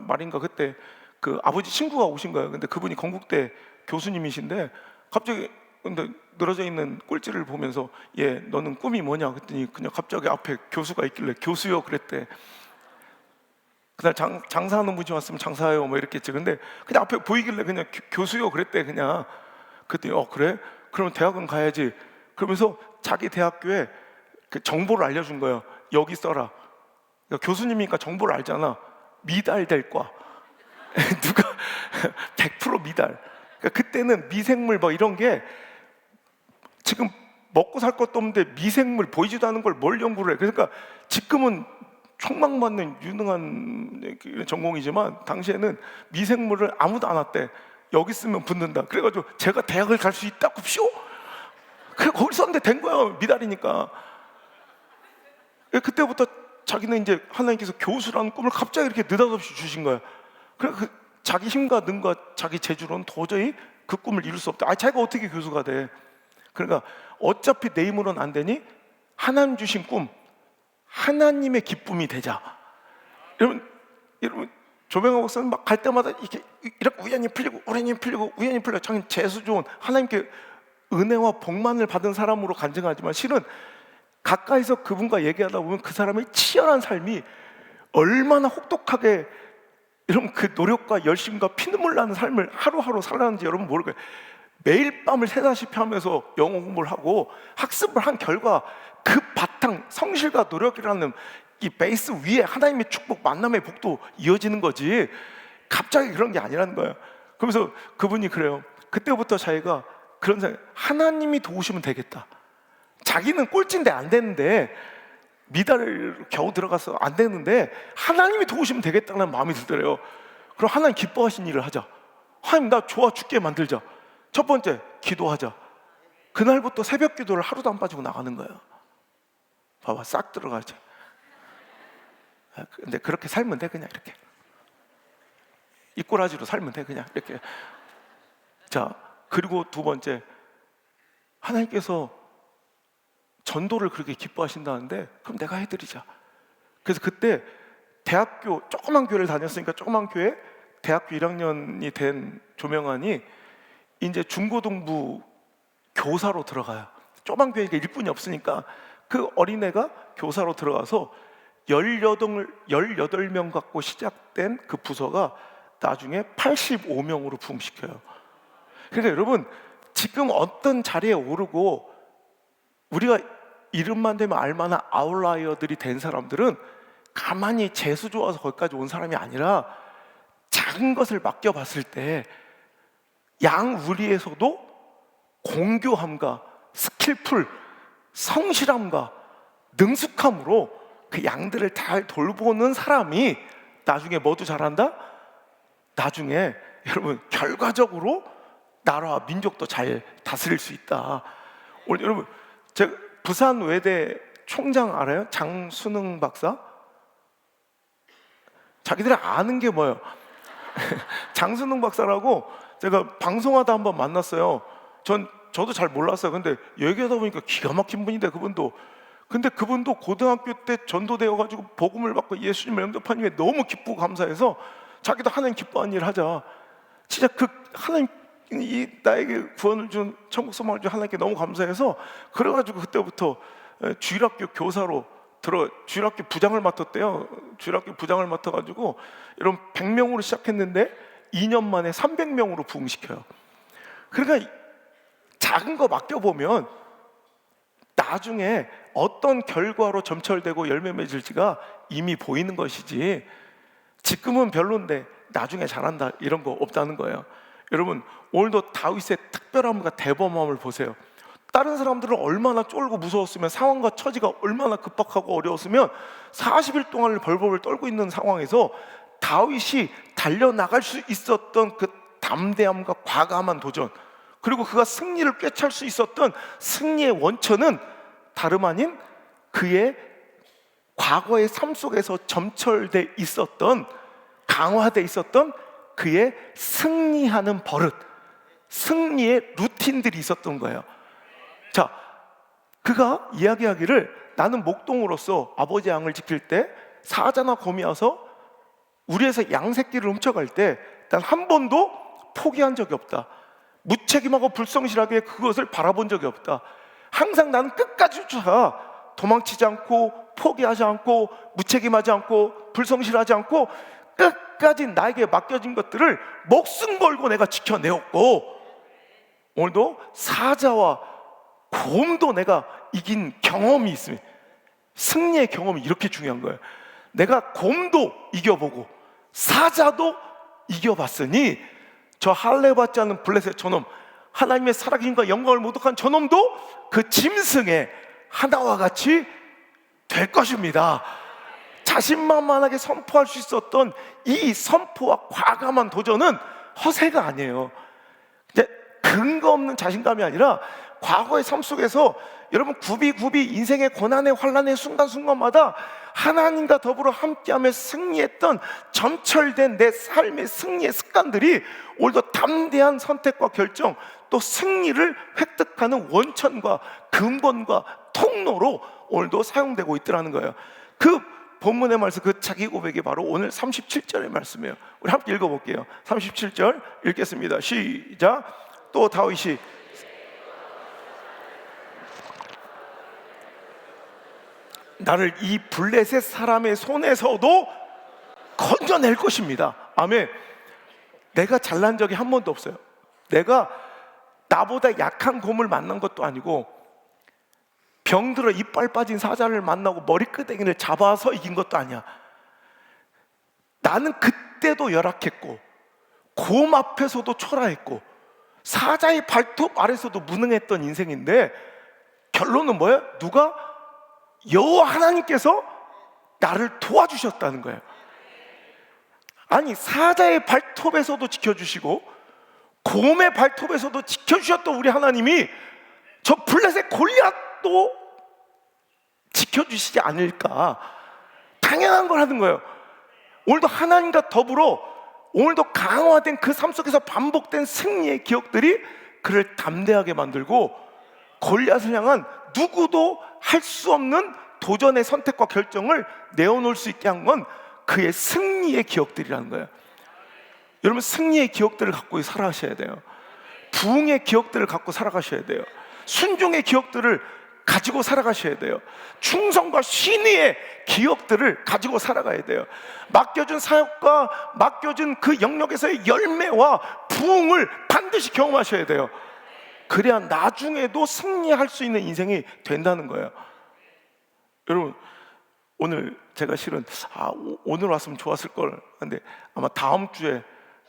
말인가 그때 그 아버지 친구가 오신 거예요. 근데 그분이 건국대 교수님이신데 갑자기 근데 늘어져 있는 꼴찌를 보면서 얘 너는 꿈이 뭐냐 그랬더니 그냥 갑자기 앞에 교수가 있길래 교수요 그랬대. 그날 장사하는 분이 왔으면 장사해요 뭐 이렇게 했지. 근데 그냥 앞에 보이길래 그냥 교수요 그랬대. 그냥 그랬더니 그래? 그러면 대학은 가야지. 그러면서 자기 대학교에 그 정보를 알려준 거예요. 여기 써라. 그러니까 교수님이니까 정보를 알잖아. 미달될 과. 누가 100% 미달. 그러니까 그때는 미생물 뭐 이런 게 지금 먹고 살 것도 없는데 미생물 보이지도 않은 걸 뭘 연구를 해. 그러니까 지금은 촉망받는 유능한 전공이지만 당시에는 미생물을 아무도 안 왔대. 여기 쓰면 붙는다. 그래가지고 제가 대학을 갈 수 있다고 쇼? 그래 거기 썼는데 된 거야. 미달이니까. 그때부터 자기는 이제 하나님께서 교수라는 꿈을 갑자기 이렇게 느닷없이 주신 거야. 그래 그 자기 힘과 능과 자기 재주로는 도저히 그 꿈을 이룰 수 없다. 자기가 어떻게 교수가 돼? 그러니까 어차피 내 힘으로는 안 되니 하나님 주신 꿈, 하나님의 기쁨이 되자. 여러분 조명호 목사는 막 갈 때마다 이렇게 우연히 풀리고 자기는 재수 좋은 하나님께 은혜와 복만을 받은 사람으로 간증하지만 실은 가까이서 그분과 얘기하다 보면 그 사람의 치열한 삶이 얼마나 혹독하게 여러분 그 노력과 열심과 피눈물 나는 삶을 하루하루 살았는지 여러분 모를 거예요. 매일 밤을 새다시피 하면서 영어 공부를 하고 학습을 한 결과 그 바탕 성실과 노력이라는 이 베이스 위에 하나님의 축복 만남의 복도 이어지는 거지 갑자기 그런 게 아니라는 거예요. 그러면서 그분이 그래요. 그때부터 자기가 그런 생각, 하나님이 도우시면 되겠다. 자기는 꼴찌인데 안 되는데 미달을 겨우 들어가서 안 되는데 하나님이 도우시면 되겠다는 마음이 들더래요. 그럼 하나님 기뻐하신 일을 하자. 하나님 나 좋아 죽게 만들자. 첫 번째 기도하자. 그날부터 새벽 기도를 하루도 안 빠지고 나가는 거예요. 봐봐 싹 들어가죠. 근데 그렇게 살면 돼. 그냥 이렇게 이 꼬라지로 살면 돼. 그냥 이렇게. 자 그리고 두 번째, 하나님께서 전도를 그렇게 기뻐하신다는데 그럼 내가 해드리자. 그래서 그때 대학교 조그만 교회를 다녔으니까 조그만 교회 대학교 1학년이 된 조명환이 이제 중고등부 교사로 들어가요. 조그만 교회가 일꾼이 없으니까 그 어린애가 교사로 들어가서 18명 갖고 시작된 그 부서가 나중에 85명으로 부흥시켜요. 그러니까 여러분 지금 어떤 자리에 오르고 우리가 이름만 되면 알만한 아웃라이어들이 된 사람들은 가만히 재수 좋아서 거기까지 온 사람이 아니라 작은 것을 맡겨봤을 때 양우리에서도 공교함과 스킬풀, 성실함과 능숙함으로 그 양들을 잘 돌보는 사람이 나중에 뭐도 잘한다? 나중에 여러분 결과적으로 나라와 민족도 잘 다스릴 수 있다. 오늘 여러분 제가 부산 외대 총장 알아요? 장순흥 박사? 자기들이 아는 게 뭐예요? 장순흥 박사라고 제가 방송하다 한번 만났어요. 저도 잘 몰랐어요. 근데 얘기하다 보니까 기가 막힌 분인데 그분도 고등학교 때 전도되어 가지고 복음을 받고 예수님을 영접한 이후에 너무 기쁘고 감사해서 자기도 하나님 기뻐하는 일 하자. 진짜 그 하나님 이 나에게 구원을 준 천국 소망을 준 하나님께 너무 감사해서 그래가지고 그때부터 주일학교 교사로 주일학교 부장을 맡았대요. 주일학교 부장을 맡아가지고 이런 100명으로 시작했는데 2년 만에 300명으로 부흥시켜요. 그러니까 작은 거 맡겨보면 나중에 어떤 결과로 점철되고 열매 맺을지가 이미 보이는 것이지 지금은 별론데 나중에 잘한다 이런 거 없다는 거예요. 여러분 오늘도 다윗의 특별함과 대범함을 보세요. 다른 사람들은 얼마나 쫄고 무서웠으면 상황과 처지가 얼마나 급박하고 어려웠으면 40일 동안 벌벌 떨고 있는 상황에서 다윗이 달려나갈 수 있었던 그 담대함과 과감한 도전, 그리고 그가 승리를 꿰찰 수 있었던 승리의 원천은 다름 아닌 그의 과거의 삶 속에서 점철돼 있었던, 강화돼 있었던 그의 승리하는 버릇, 승리의 루틴들이 있었던 거예요. 자, 그가 이야기하기를 나는 목동으로서 아버지 양을 지킬 때 사자나 곰이 와서 우리에서 양 새끼를 훔쳐갈 때 난 한 번도 포기한 적이 없다. 무책임하고 불성실하게 그것을 바라본 적이 없다. 항상 나는 끝까지 쫓아 도망치지 않고 포기하지 않고 무책임하지 않고 불성실하지 않고 끝까지 나에게 맡겨진 것들을 목숨 걸고 내가 지켜내었고, 오늘도 사자와 곰도 내가 이긴 경험이 있습니다. 승리의 경험이 이렇게 중요한 거예요. 내가 곰도 이겨보고 사자도 이겨봤으니 저 할례 받지 않는 블레셋 저놈, 하나님의 살아계심과 영광을 모독한 저놈도 그 짐승의 하나와 같이 될 것입니다. 자신만만하게 선포할 수 있었던 이 선포와 과감한 도전은 허세가 아니에요. 근데 근거 없는 자신감이 아니라 과거의 삶 속에서 여러분 굽이굽이 인생의 고난의 환난의 순간순간마다 하나님과 더불어 함께하며 승리했던 점철된 내 삶의 승리의 습관들이 오늘도 담대한 선택과 결정, 또 승리를 획득하는 원천과 근본과 통로로 오늘도 사용되고 있더라는 거예요. 그 본문의 말씀, 그 자기 고백이 바로 오늘 37절의 말씀이에요. 우리 함께 읽어볼게요. 37절 읽겠습니다. 시작. 또 다윗이 나를 이 블레셋 사람의 손에서도 건져낼 것입니다. 아멘. 내가 잘난 적이 한 번도 없어요. 내가 나보다 약한 곰을 만난 것도 아니고 병들어 이빨 빠진 사자를 만나고 머리끄댕이를 잡아서 이긴 것도 아니야. 나는 그때도 열악했고 곰 앞에서도 초라했고 사자의 발톱 아래서도 무능했던 인생인데 결론은 뭐예요? 누가? 여호와 하나님께서 나를 도와주셨다는 거예요. 아니, 사자의 발톱에서도 지켜주시고 곰의 발톱에서도 지켜주셨던 우리 하나님이 저 블레셋 골리앗도 지켜주시지 않을까? 당연한 걸 하는 거예요. 오늘도 하나님과 더불어 오늘도 강화된 그 삶 속에서 반복된 승리의 기억들이 그를 담대하게 만들고 골리앗을 향한 누구도 할 수 없는 도전의 선택과 결정을 내어놓을 수 있게 한 건 그의 승리의 기억들이라는 거예요. 여러분, 승리의 기억들을 갖고 살아가셔야 돼요. 부흥의 기억들을 갖고 살아가셔야 돼요. 순종의 기억들을 가지고 살아가셔야 돼요. 충성과 신의의 기억들을 가지고 살아가야 돼요. 맡겨준 사역과 맡겨준 그 영역에서의 열매와 부흥을 반드시 경험하셔야 돼요. 그래야 나중에도 승리할 수 있는 인생이 된다는 거예요. 여러분, 오늘 제가 실은 오늘 왔으면 좋았을 걸, 근데 아마 다음 주에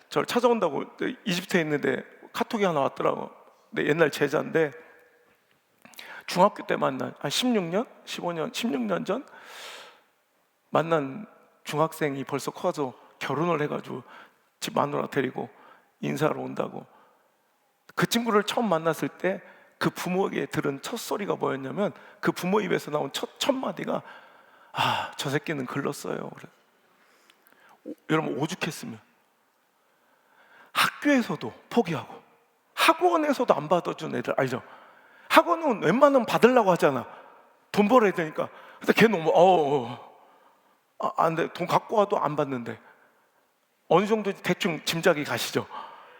저를 찾아온다고 이집트에 있는데 카톡이 하나 왔더라고. 내 옛날 제자인데 중학교 때 만난 한 16년, 15년, 16년 전 만난 중학생이 벌써 커서 결혼을 해가지고 집 마누라 데리고 인사하러 온다고. 그 친구를 처음 만났을 때 그 부모에게 들은 첫 소리가 뭐였냐면 그 부모 입에서 나온 첫 마디가 아, 저 새끼는 글렀어요. 그래. 여러분 오죽했으면. 학교에서도 포기하고 학원에서도 안 받아준 애들 알죠? 학원은 웬만하면 받으려고 하잖아. 돈 벌어야 되니까. 근데 걔는 안 돼. 돈 갖고 와도 안 받는데. 어느 정도 대충 짐작이 가시죠?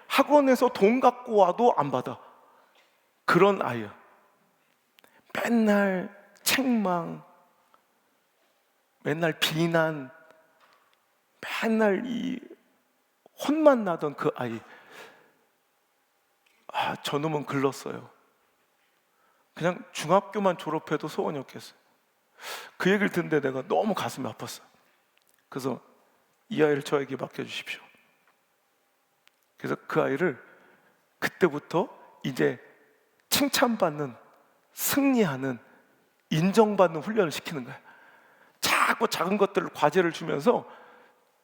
학원에서 돈 갖고 와도 안 받아. 그런 아이야. 맨날 책망, 맨날 비난, 맨날 이 혼만 나던 그 아이. 아, 저놈은 글렀어요. 그냥 중학교만 졸업해도 소원이 없겠어요. 그 얘기를 듣는데 내가 너무 가슴이 아팠어. 그래서 이 아이를 저에게 맡겨주십시오. 그래서 그 아이를 그때부터 이제 칭찬받는, 승리하는, 인정받는 훈련을 시키는 거야. 자꾸 작은 것들을 과제를 주면서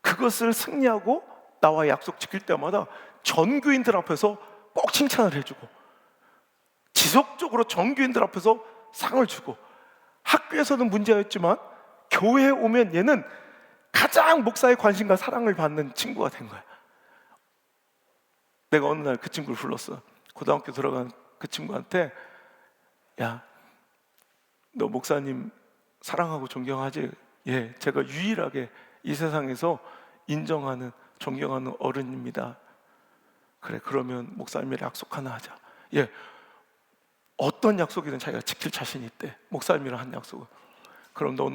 그것을 승리하고 나와 약속 지킬 때마다 전교인들 앞에서 꼭 칭찬을 해주고 지속적으로 전교인들 앞에서 상을 주고 학교에서는 문제였지만 교회에 오면 얘는 가장 목사의 관심과 사랑을 받는 친구가 된 거야. 내가 어느 날 그 친구를 불렀어. 고등학교 들어간 그 친구한테 야, 너 목사님 사랑하고 존경하지? 예, 제가 유일하게 이 세상에서 인정하는, 존경하는 어른입니다. 그래, 그러면 목사님이랑 약속 하나 하자. 예, 어떤 약속이든 자기가 지킬 자신이 있대. 목사님이랑 한 약속은. 그럼 너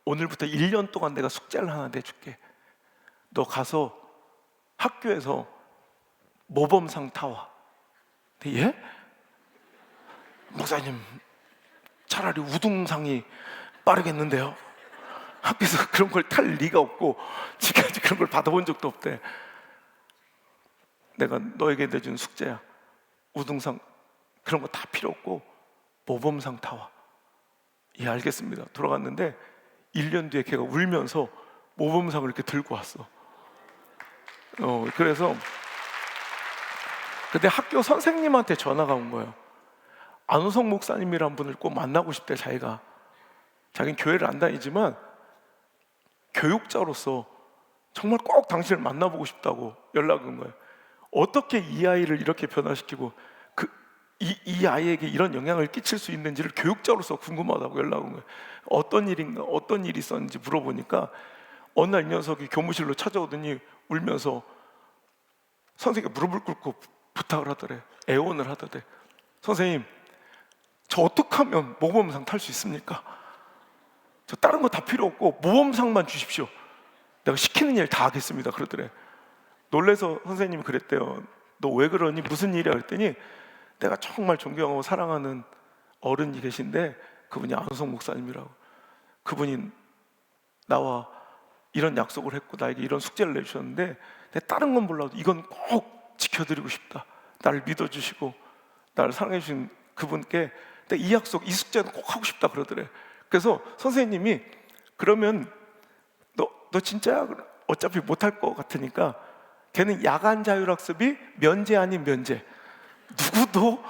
오늘부터 1년 동안 내가 숙제를 하나 내줄게. 너 가서 학교에서 모범상 타와. 예? 목사님, 차라리 우등상이 빠르겠는데요? 학교에서 그런 걸 탈 리가 없고 지금까지 그런 걸 받아본 적도 없대. 내가 너에게 내준 숙제야. 우등상 그런 거 다 필요 없고 모범상 타와. 예, 알겠습니다. 돌아갔는데 1년 뒤에 걔가 울면서 모범상을 이렇게 들고 왔어. 그래서 근데 학교 선생님한테 전화가 온 거예요. 안우성 목사님이란 분을 꼭 만나고 싶대. 자기는 교회를 안 다니지만 교육자로서 정말 꼭 당신을 만나보고 싶다고 연락이 온 거예요. 어떻게 이 아이를 이렇게 변화시키고 이 아이에게 이런 영향을 끼칠 수 있는지를 교육자로서 궁금하다고 연락 온 거예요. 어떤 일이 있었는지 물어보니까 어느 날 이 녀석이 교무실로 찾아오더니 울면서 선생님께 무릎을 꿇고 부탁을 하더래. 애원을 하더래. 선생님, 저 어떻게 하면 모범상 탈 수 있습니까? 저 다른 거 다 필요 없고 모범상만 주십시오. 내가 시키는 일 다 하겠습니다. 그러더래. 놀래서 선생님이 그랬대요. 너 왜 그러니? 무슨 일이야? 그랬더니 내가 정말 존경하고 사랑하는 어른이 계신데 그분이 안우성 목사님이라고. 그분이 나와 이런 약속을 했고 나에게 이런 숙제를 내주셨는데 내가 다른 건 몰라도 이건 꼭 지켜드리고 싶다. 나를 믿어주시고 나를 사랑해주신 그분께 내가 이 약속, 이 숙제는 꼭 하고 싶다 그러더래. 그래서 선생님이 그러면 너 진짜야? 어차피 못할 것 같으니까 걔는 야간 자율학습이 면제 아닌 면제. 누구도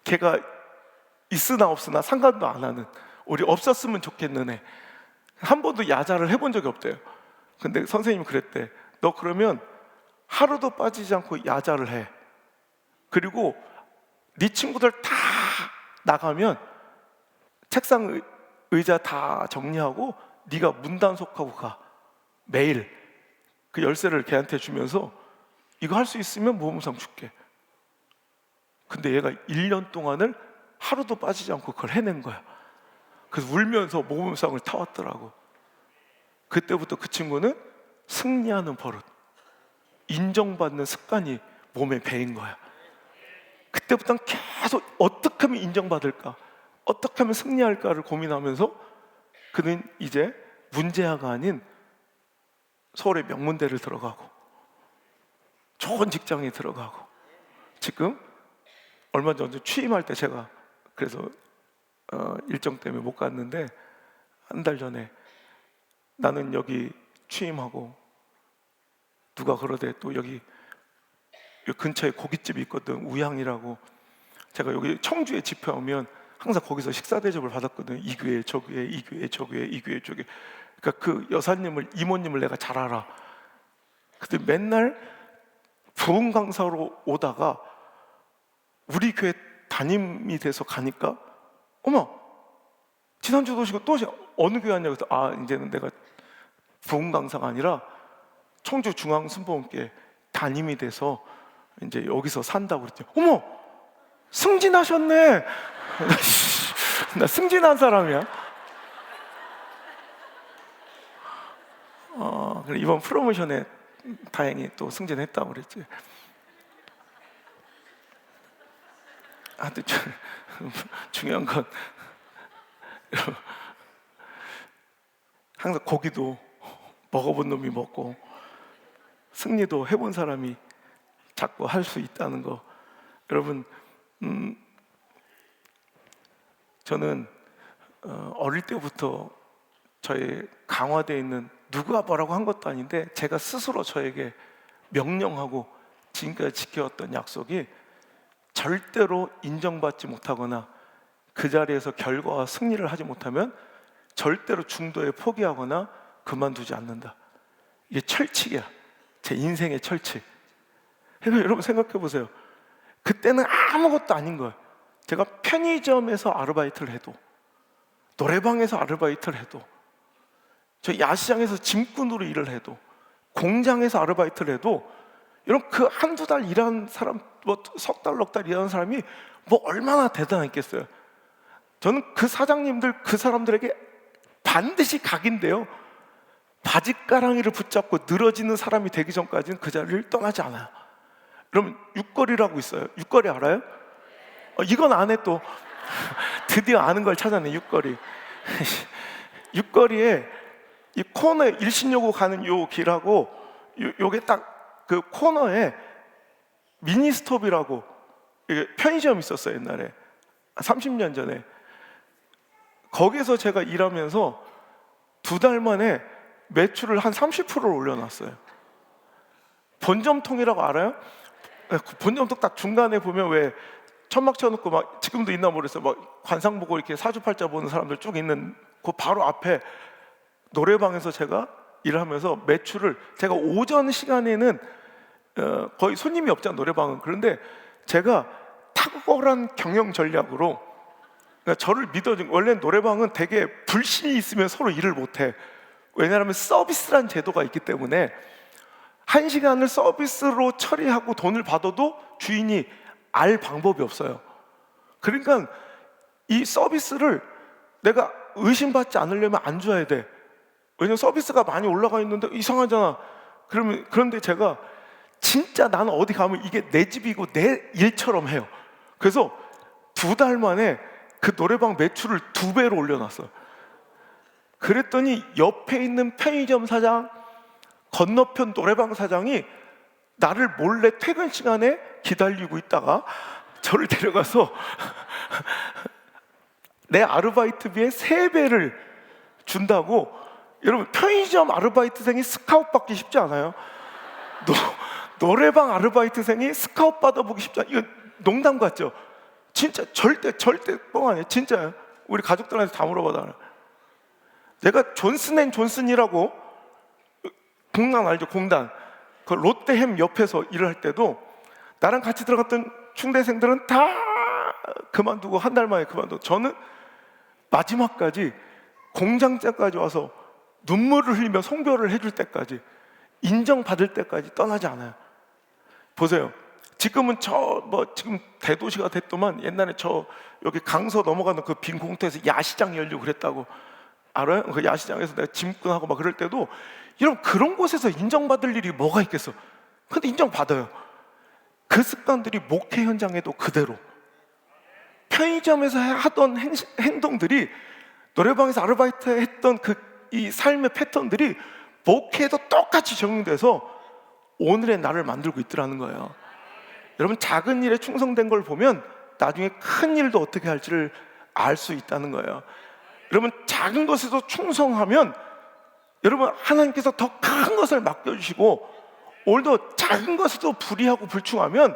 걔가 있으나 없으나 상관도 안 하는, 우리 없었으면 좋겠는 애. 한 번도 야자를 해본 적이 없대요. 근데 선생님이 그랬대. 너 그러면 하루도 빠지지 않고 야자를 해. 그리고 네 친구들 다 나가면 책상 의자 다 정리하고 네가 문단속하고 가. 매일 그 열쇠를 걔한테 주면서 이거 할 수 있으면 모범상 줄게. 근데 얘가 1년 동안을 하루도 빠지지 않고 그걸 해낸 거야. 그래서 울면서 모범상을 타왔더라고. 그때부터 그 친구는 승리하는 버릇, 인정받는 습관이 몸에 배인 거야. 그때부터는 계속 어떻게 하면 인정받을까, 어떻게 하면 승리할까를 고민하면서 그는 이제 문제아가 아닌 서울의 명문대를 들어가고 좋은 직장에 들어가고, 지금 얼마 전에 취임할 때 제가 그래서 일정 때문에 못 갔는데, 한 달 전에 나는 여기 취임하고 누가 그러대 또 여기 근처에 고깃집이 있거든, 우향이라고. 제가 여기 청주에 집회하면 항상 거기서 식사 대접을 받았거든. 이 교회 저 교회, 이 교회 저 교회, 이 교회 저 교회. 그러니까 그 여사님을, 이모님을 내가 잘 알아. 근데 맨날 부흥 강사로 오다가 우리 교회 담임이 돼서 가니까, 어머, 지난주도 오시고 또 오시고, 어느 교회 왔냐고 해서, 아, 이제는 내가 부흥 강사가 아니라 청주 중앙순복음교회 담임이 돼서 이제 여기서 산다고 그랬죠. 어머, 승진하셨네. 나 승진한 사람이야. 그래, 이번 프로모션에 다행히 또 승진했다고 그랬지. 하여튼 중요한 건 항상 고기도 먹어본 놈이 먹고 승리도 해본 사람이 자꾸 할 수 있다는 거. 여러분, 저는 어릴 때부터 저의 강화되어 있는, 누가 뭐라고 한 것도 아닌데 제가 스스로 저에게 명령하고 지금까지 지켜왔던 약속이, 절대로 인정받지 못하거나 그 자리에서 결과와 승리를 하지 못하면 절대로 중도에 포기하거나 그만두지 않는다. 이게 철칙이야. 제 인생의 철칙. 그러니까 여러분 생각해 보세요. 그때는 아무것도 아닌 거예요. 제가 편의점에서 아르바이트를 해도, 노래방에서 아르바이트를 해도, 저 야시장에서 짐꾼으로 일을 해도, 공장에서 아르바이트를 해도, 여러분 그 한두 달 일하는 사람, 뭐 석 달, 넉 달 일하는 사람이 뭐 얼마나 대단했겠어요. 저는 그 사장님들, 그 사람들에게 반드시 각인데요, 바짓가랑이를 붙잡고 늘어지는 사람이 되기 전까지는 그 자리를 떠나지 않아요. 여러분, 육거리라고 있어요. 육거리 알아요? 이건 안 해 또. 드디어 아는 걸 찾았네, 육거리. 육거리에 이 코너에 일신여고 가는 요 길하고 요게 딱 그 코너에 미니스톱이라고 편의점이 있었어요, 옛날에. 30년 전에. 거기서 제가 일하면서 2달 만에 매출을 한 30%를 올려놨어요. 본점통이라고 알아요? 본점통 딱 중간에 보면 왜 천막 쳐놓고 막, 지금도 있나 모르겠어요, 막 관상 보고 이렇게 사주팔자 보는 사람들 쭉 있는 그 바로 앞에 노래방에서 제가 일하면서 매출을, 제가 오전 시간에는 거의 손님이 없잖아, 노래방은. 그런데 제가 탁월한 경영 전략으로, 그러니까 저를 믿어준, 원래 노래방은 되게 불신이 있으면 서로 일을 못해. 왜냐하면 서비스란 제도가 있기 때문에 1시간을 서비스로 처리하고 돈을 받아도 주인이 알 방법이 없어요. 그러니까 이 서비스를 내가 의심받지 않으려면 안 줘야 돼. 왜냐면 서비스가 많이 올라가 있는데 이상하잖아. 그런데 제가 진짜 나는 어디 가면 이게 내 집이고 내 일처럼 해요. 그래서 2달 만에 그 노래방 매출을 2배로 올려놨어요. 그랬더니 옆에 있는 편의점 사장, 건너편 노래방 사장이 나를 몰래 퇴근 시간에 기다리고 있다가 저를 데려가서 내 아르바이트비의 3배를 준다고. 여러분, 편의점 아르바이트생이 스카웃 받기 쉽지 않아요. 노래방 아르바이트생이 스카웃 받아보기 쉽지 않아요. 이거 농담 같죠? 진짜 절대 뻥 아니에요. 진짜요. 우리 가족들한테 다 물어봐라. 내가 존슨앤존슨이라고, 공단 알죠? 공단. 그 롯데햄 옆에서 일을 할 때도 나랑 같이 들어갔던 충대생들은 다 그만두고 한 달 만에 그만두고, 저는 마지막까지 공장장까지 와서 눈물을 흘리며 송별을 해줄 때까지, 인정받을 때까지 떠나지 않아요. 보세요. 지금은 지금 대도시가 됐더만, 옛날에 저 여기 강서 넘어가는 그 빈 공터에서 야시장 열리고 그랬다고 알아요? 그 야시장에서 내가 짐꾼하고 막 그럴 때도, 여러분 그런 곳에서 인정받을 일이 뭐가 있겠어? 근데 인정받아요. 그 습관들이 목회 현장에도 그대로, 편의점에서 하던 행동들이, 노래방에서 아르바이트 했던 이 삶의 패턴들이 목회에도 똑같이 적용돼서 오늘의 나를 만들고 있더라는 거예요. 여러분, 작은 일에 충성된 걸 보면 나중에 큰 일도 어떻게 할지를 알 수 있다는 거예요. 여러분, 작은 것에도 충성하면 여러분, 하나님께서 더 큰 것을 맡겨주시고, 오늘도 작은 것에도 불의하고 불충하면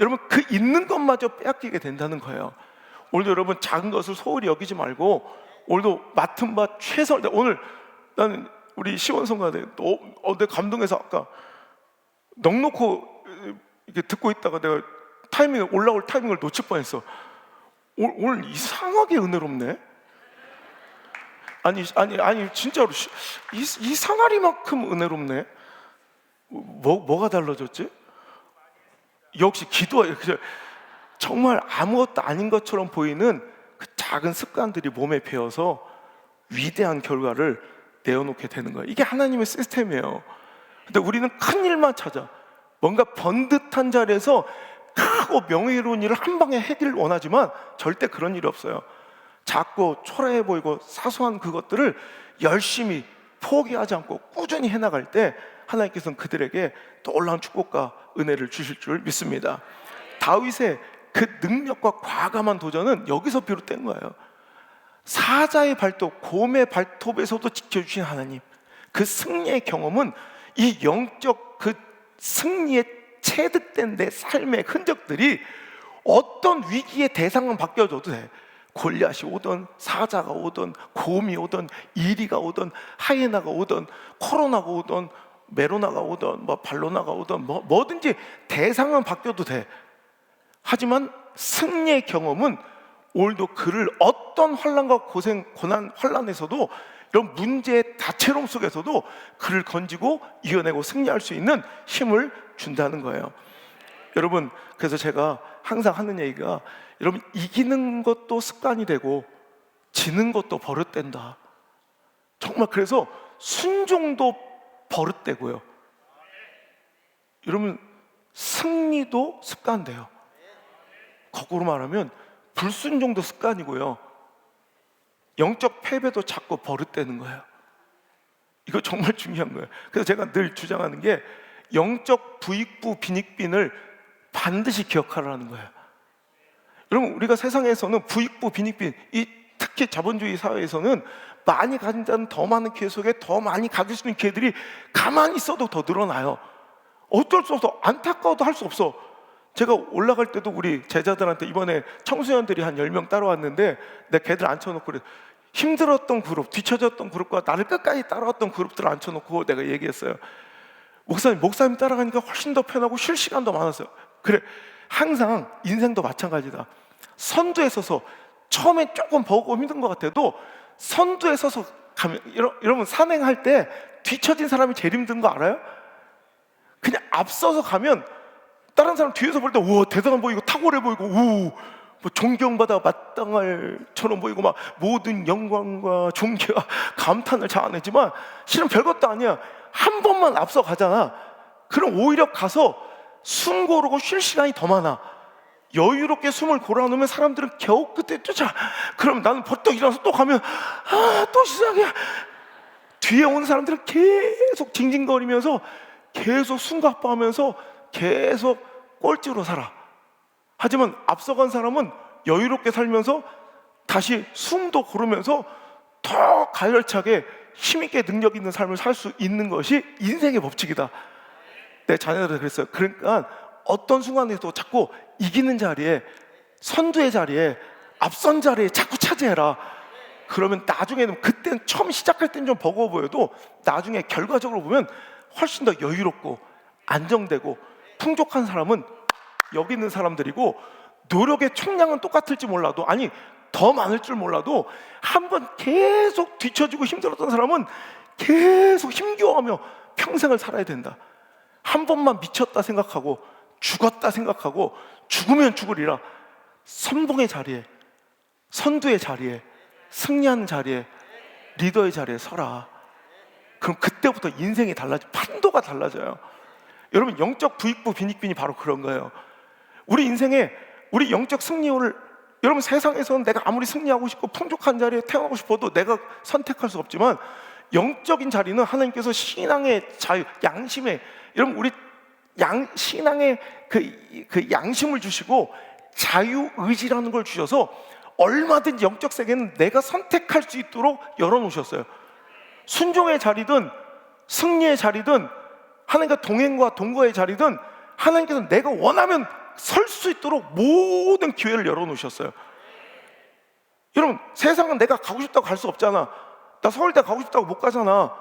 여러분, 그 있는 것마저 빼앗기게 된다는 거예요. 오늘도 여러분, 작은 것을 소홀히 여기지 말고 오늘도 맡은 바 최선을. 오늘 나는 우리 시원성가대 내가 감동해서 아까 넉넉히 이렇게 듣고 있다가 내가 올라올 타이밍을 놓칠 뻔했어. 오늘 이상하게 은혜롭네. 아니 진짜로 이상하리만큼 은혜롭네. 뭐가 달라졌지? 역시 기도가 정말 아무것도 아닌 것처럼 보이는 그 작은 습관들이 몸에 배어서 위대한 결과를 내어놓게 되는 거예요. 이게 하나님의 시스템이에요. 근데 우리는 큰 일만 찾아, 뭔가 번듯한 자리에서 크고 명예로운 일을 한 방에 하기를 원하지만 절대 그런 일이 없어요. 작고 초라해 보이고 사소한 그것들을 열심히 포기하지 않고 꾸준히 해나갈 때 하나님께서는 그들에게 놀라운 축복과 은혜를 주실 줄 믿습니다. 다윗의 그 능력과 과감한 도전은 여기서 비롯된 거예요. 사자의 발톱, 곰의 발톱에서도 지켜주신 하나님, 그 승리의 경험은 이 영적 그 승리에 체득된 내 삶의 흔적들이 어떤 위기의 대상은 바뀌어줘도 돼. 골리앗이 오든 사자가 오든 곰이 오든 이리가 오든 하이에나가 오든 코로나가 오든 메로나가 오든 발로나가 오든 뭐든지 대상은 바뀌어도 돼. 하지만 승리의 경험은 오늘도 그를 어떤 환난과 고생, 고난, 환난에서도 이런 문제의 다채로움 속에서도 그를 건지고 이겨내고 승리할 수 있는 힘을 준다는 거예요. 여러분, 그래서 제가 항상 하는 얘기가, 여러분, 이기는 것도 습관이 되고 지는 것도 버릇된다. 정말 그래서 순종도 버릇되고요. 여러분, 승리도 습관돼요. 거꾸로 말하면 불순종도 습관이고요. 영적 패배도 자꾸 버릇되는 거예요. 이거 정말 중요한 거예요. 그래서 제가 늘 주장하는 게 영적 부익부 빈익빈을 반드시 기억하라는 거예요. 여러분, 우리가 세상에서는 부익부 빈익빈, 특히 자본주의 사회에서는 많이 가진 자는 더 많은 기회 속에 더 많이 가질 수 있는 기회들이 가만히 있어도 더 늘어나요. 어쩔 수 없어. 안타까워도 할 수 없어. 제가 올라갈 때도 우리 제자들한테 이번에 청소년들이 한 10명 따라왔는데 내가 걔들 앉혀놓고 그래. 힘들었던 그룹, 뒤처졌던 그룹과 나를 끝까지 따라왔던 그룹들을 앉혀놓고 내가 얘기했어요. 목사님 따라가니까 훨씬 더 편하고 쉴 시간도 많았어요. 그래, 항상 인생도 마찬가지다. 선두에 서서 처음에 조금 버겁고 힘든 것 같아도 선두에 서서 가면, 여러분 산행할 때 뒤처진 사람이 제일 힘든 거 알아요? 그냥 앞서서 가면 다른 사람 뒤에서 볼 때 우와 대단한 보이고 탁월해 보이고 뭐 존경받아 마땅할처럼 보이고 막 모든 영광과 존귀와 감탄을 자아내지만 실은 별것도 아니야. 한 번만 앞서 가잖아. 그럼 오히려 가서 숨 고르고 쉴 시간이 더 많아. 여유롭게 숨을 고르놓으면 사람들은 겨우 끝에 쫓아. 그럼 나는 벌떡 일어나서 또 가면 또 시작이야. 뒤에 오는 사람들은 계속 징징거리면서 계속 숨가빠하면서 계속 꼴찌로 살아. 하지만 앞서간 사람은 여유롭게 살면서 다시 숨도 고르면서 더 가열차게 힘있게 능력 있는 삶을 살 수 있는 것이 인생의 법칙이다. 내 자녀들한테 그랬어요. 그러니까 어떤 순간에도 자꾸 이기는 자리에, 선두의 자리에, 앞선 자리에 자꾸 차지해라. 그러면 나중에는, 그때는 처음 시작할 때는 좀 버거워 보여도 나중에 결과적으로 보면 훨씬 더 여유롭고 안정되고 풍족한 사람은 여기 있는 사람들이고, 노력의 총량은 똑같을지 몰라도, 아니 더 많을 줄 몰라도 한번 계속 뒤처지고 힘들었던 사람은 계속 힘겨워하며 평생을 살아야 된다. 한 번만 미쳤다 생각하고 죽었다 생각하고 죽으면 죽으리라. 선봉의 자리에, 선두의 자리에, 승리하는 자리에, 리더의 자리에 서라. 그럼 그때부터 인생이 달라져, 판도가 달라져요. 여러분, 영적 부익부 빈익빈이 바로 그런 거예요. 우리 인생에 우리 영적 승리를, 여러분 세상에서는 내가 아무리 승리하고 싶고 풍족한 자리에 태어나고 싶어도 내가 선택할 수 없지만 영적인 자리는 하나님께서 신앙의 자유, 양심의, 여러분 우리 신앙의 그 양심을 주시고 자유의지라는 걸 주셔서 얼마든지 영적 세계는 내가 선택할 수 있도록 열어놓으셨어요. 순종의 자리든 승리의 자리든 하나님과 동행과 동거의 자리든 하나님께서 내가 원하면 설 수 있도록 모든 기회를 열어놓으셨어요. 여러분, 세상은 내가 가고 싶다고 갈 수 없잖아. 나 서울대 가고 싶다고 못 가잖아.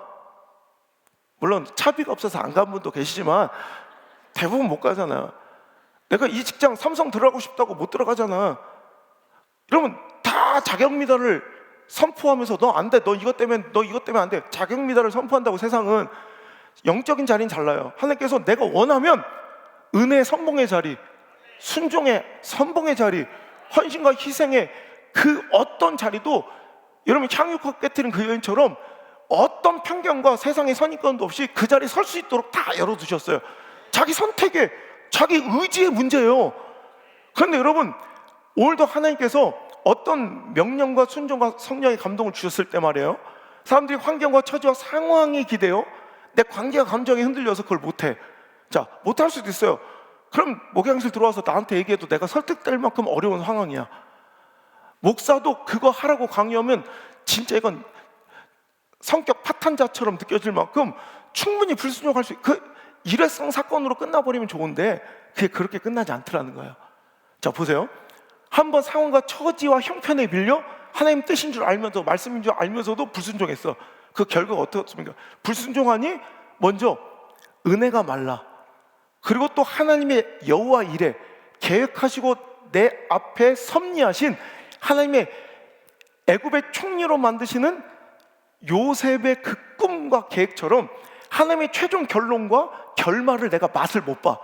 물론 차비가 없어서 안 간 분도 계시지만 대부분 못 가잖아. 내가 이 직장 삼성 들어가고 싶다고 못 들어가잖아. 여러분, 다 자격 미달을 선포하면서 너 안 돼, 너 이것 때문에 안 돼, 자격 미달을 선포한다고. 세상은 영적인 자리는 잘나요. 하나님께서 내가 원하면 은혜의 선봉의 자리, 순종의 선봉의 자리, 헌신과 희생의 그 어떤 자리도, 여러분 향유꽃 깨트린 그 여인처럼 어떤 편견과 세상의 선입견도 없이 그 자리에 설 수 있도록 다 열어두셨어요. 자기 선택에, 자기 의지의 문제예요. 그런데 여러분, 오늘도 하나님께서 어떤 명령과 순종과 성령의 감동을 주셨을 때 말이에요, 사람들이 환경과 처지와 상황에 기대요. 내 관계와 감정이 흔들려서 그걸 못해. 자, 못할 수도 있어요. 그럼 목양실 들어와서 나한테 얘기해도 내가 설득될 만큼 어려운 상황이야. 목사도 그거 하라고 강요하면 진짜 이건 성격 파탄자처럼 느껴질 만큼 충분히 불순종할 수, 그 일회성 사건으로 끝나버리면 좋은데 그게 그렇게 끝나지 않더라는 거예요. 자, 보세요. 한번 상황과 처지와 형편에 밀려 하나님 뜻인 줄 알면서, 말씀인 줄 알면서도 불순종했어. 그 결과가 어떻습니까? 불순종하니 먼저 은혜가 말라. 그리고 또 하나님의 여호와 일에 계획하시고 내 앞에 섭리하신 하나님의 애굽의 총리로 만드시는 요셉의 그 꿈과 계획처럼 하나님의 최종 결론과 결말을 내가 맛을 못 봐.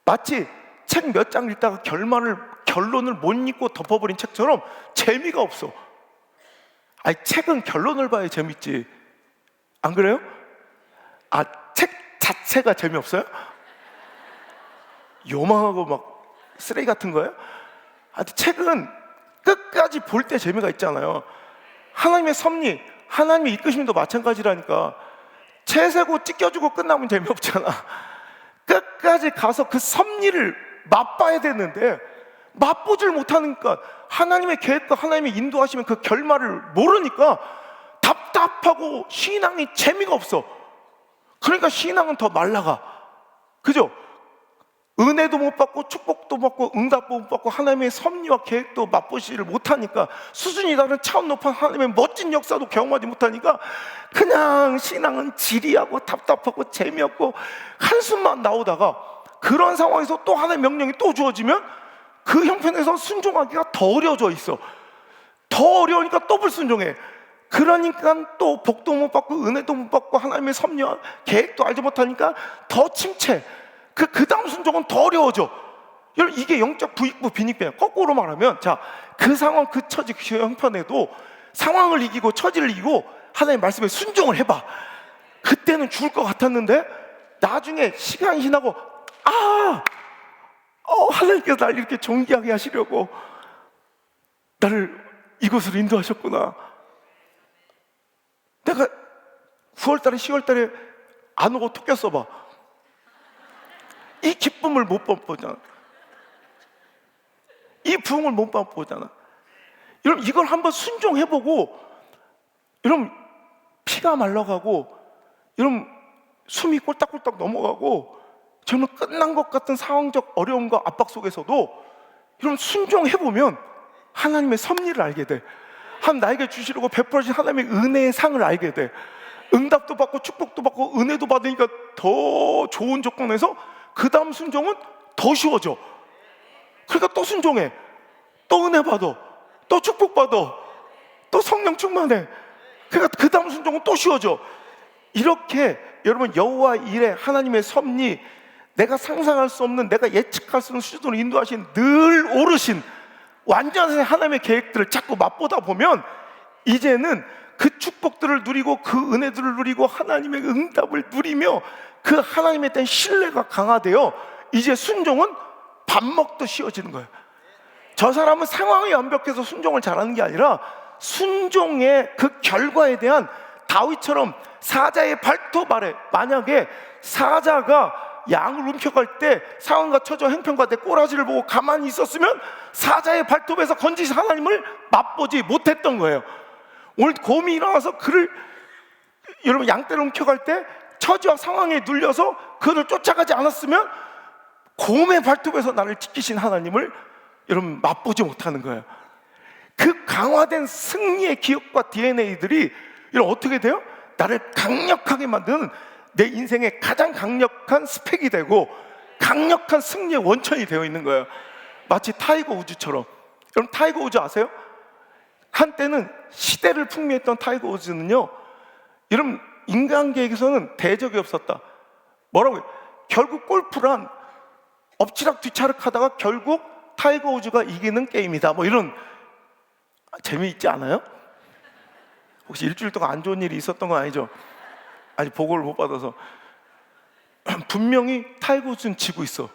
마치 책 몇 장 읽다가 결론을 못 읽고 덮어버린 책처럼 재미가 없어. 아니, 책은 결론을 봐야 재밌지, 안 그래요? 아, 책 자체가 재미없어요? 요망하고 막 쓰레기 같은 거예요? 아, 책은 끝까지 볼 때 재미가 있잖아요. 하나님의 섭리, 하나님의 이끄심도 마찬가지라니까. 채세고 찢겨주고 끝나면 재미없잖아. 끝까지 가서 그 섭리를 맛봐야 되는데 맛보질 못하니까, 하나님의 계획과 하나님의 인도하시면 그 결말을 모르니까 답답하고 신앙이 재미가 없어. 그러니까 신앙은 더 말라가. 그죠? 은혜도 못 받고 축복도 못 받고 응답도 못 받고 하나님의 섭리와 계획도 맛보지를 못하니까, 수준이 다른 차원 높은 하나님의 멋진 역사도 경험하지 못하니까 그냥 신앙은 지리하고 답답하고 재미없고 한숨만 나오다가, 그런 상황에서 또 하나님의 명령이 또 주어지면 그 형편에서 순종하기가 더 어려워져 있어. 더 어려우니까 또 불순종해. 그러니까 또 복도 못 받고 은혜도 못 받고 하나님의 섭리와 계획도 알지 못하니까 더 침체. 그 다음 순종은 더 어려워져. 여러분, 이게 영적 부익부 빈익빈이야. 거꾸로 말하면, 자, 그 상황, 그 처지, 그 형편에도 상황을 이기고 처지를 이기고 하나님의 말씀에 순종을 해봐. 그때는 죽을 것 같았는데 나중에 시간이 지나고, 하나님께서 나를 이렇게 존귀하게 하시려고 나를 이곳으로 인도하셨구나. 내가 9월달에 10월달에 안 오고 톡 꼈어봐. 이 기쁨을 못 맛보잖아. 이 부흥을 못 맛보잖아. 여러분, 이걸 한번 순종해보고, 여러분 피가 말라가고, 여러분 숨이 꼴딱꼴딱 넘어가고, 정말 끝난 것 같은 상황적 어려움과 압박 속에서도 여러분 순종해보면 하나님의 섭리를 알게 돼. 나에게 주시려고 베풀어진 하나님의 은혜의 상을 알게 돼. 응답도 받고 축복도 받고 은혜도 받으니까 더 좋은 조건에서 그 다음 순종은 더 쉬워져. 그러니까 또 순종해, 또 은혜 받아, 또 축복 받아, 또 성령 충만해. 그러니까 그 다음 순종은 또 쉬워져. 이렇게 여러분 여호와 일에 하나님의 섭리, 내가 상상할 수 없는, 내가 예측할 수 없는 수준으로 인도하신 늘 오르신 완전한 하나님의 계획들을 자꾸 맛보다 보면 이제는 그 축복들을 누리고 그 은혜들을 누리고 하나님의 응답을 누리며 그 하나님에 대한 신뢰가 강화되어 이제 순종은 밥 먹듯 쉬워지는 거예요. 저 사람은 상황이 완벽해서 순종을 잘하는 게 아니라 순종의 그 결과에 대한 다윗처럼 사자의 발톱 아래, 만약에 사자가 양을 움켜갈 때 상황과 처저 형편과 내 꼬라지를 보고 가만히 있었으면 사자의 발톱에서 건지신 하나님을 맛보지 못했던 거예요. 오늘 곰이 일어나서 그를, 여러분, 양떼를 움켜갈 때 처지와 상황에 눌려서 그를 쫓아가지 않았으면 곰의 발톱에서 나를 지키신 하나님을 여러분 맛보지 못하는 거예요. 그 강화된 승리의 기억과 DNA들이 여러분 어떻게 돼요? 나를 강력하게 만드는 내 인생의 가장 강력한 스펙이 되고 강력한 승리의 원천이 되어 있는 거예요. 마치 타이거 우즈처럼. 여러분 타이거 우즈 아세요? 한때는 시대를 풍미했던 타이거 우즈는요, 여러분 인간계에서는 대적이 없었다. 뭐라고요? 결국 골프란 엎치락 뒤치락 하다가 결국 타이거 우즈가 이기는 게임이다, 뭐 이런. 재미있지 않아요? 혹시 일주일 동안 안 좋은 일이 있었던 건 아니죠? 아직 보고를 못 받아서. 분명히 타이거 우즈는 지고 있어.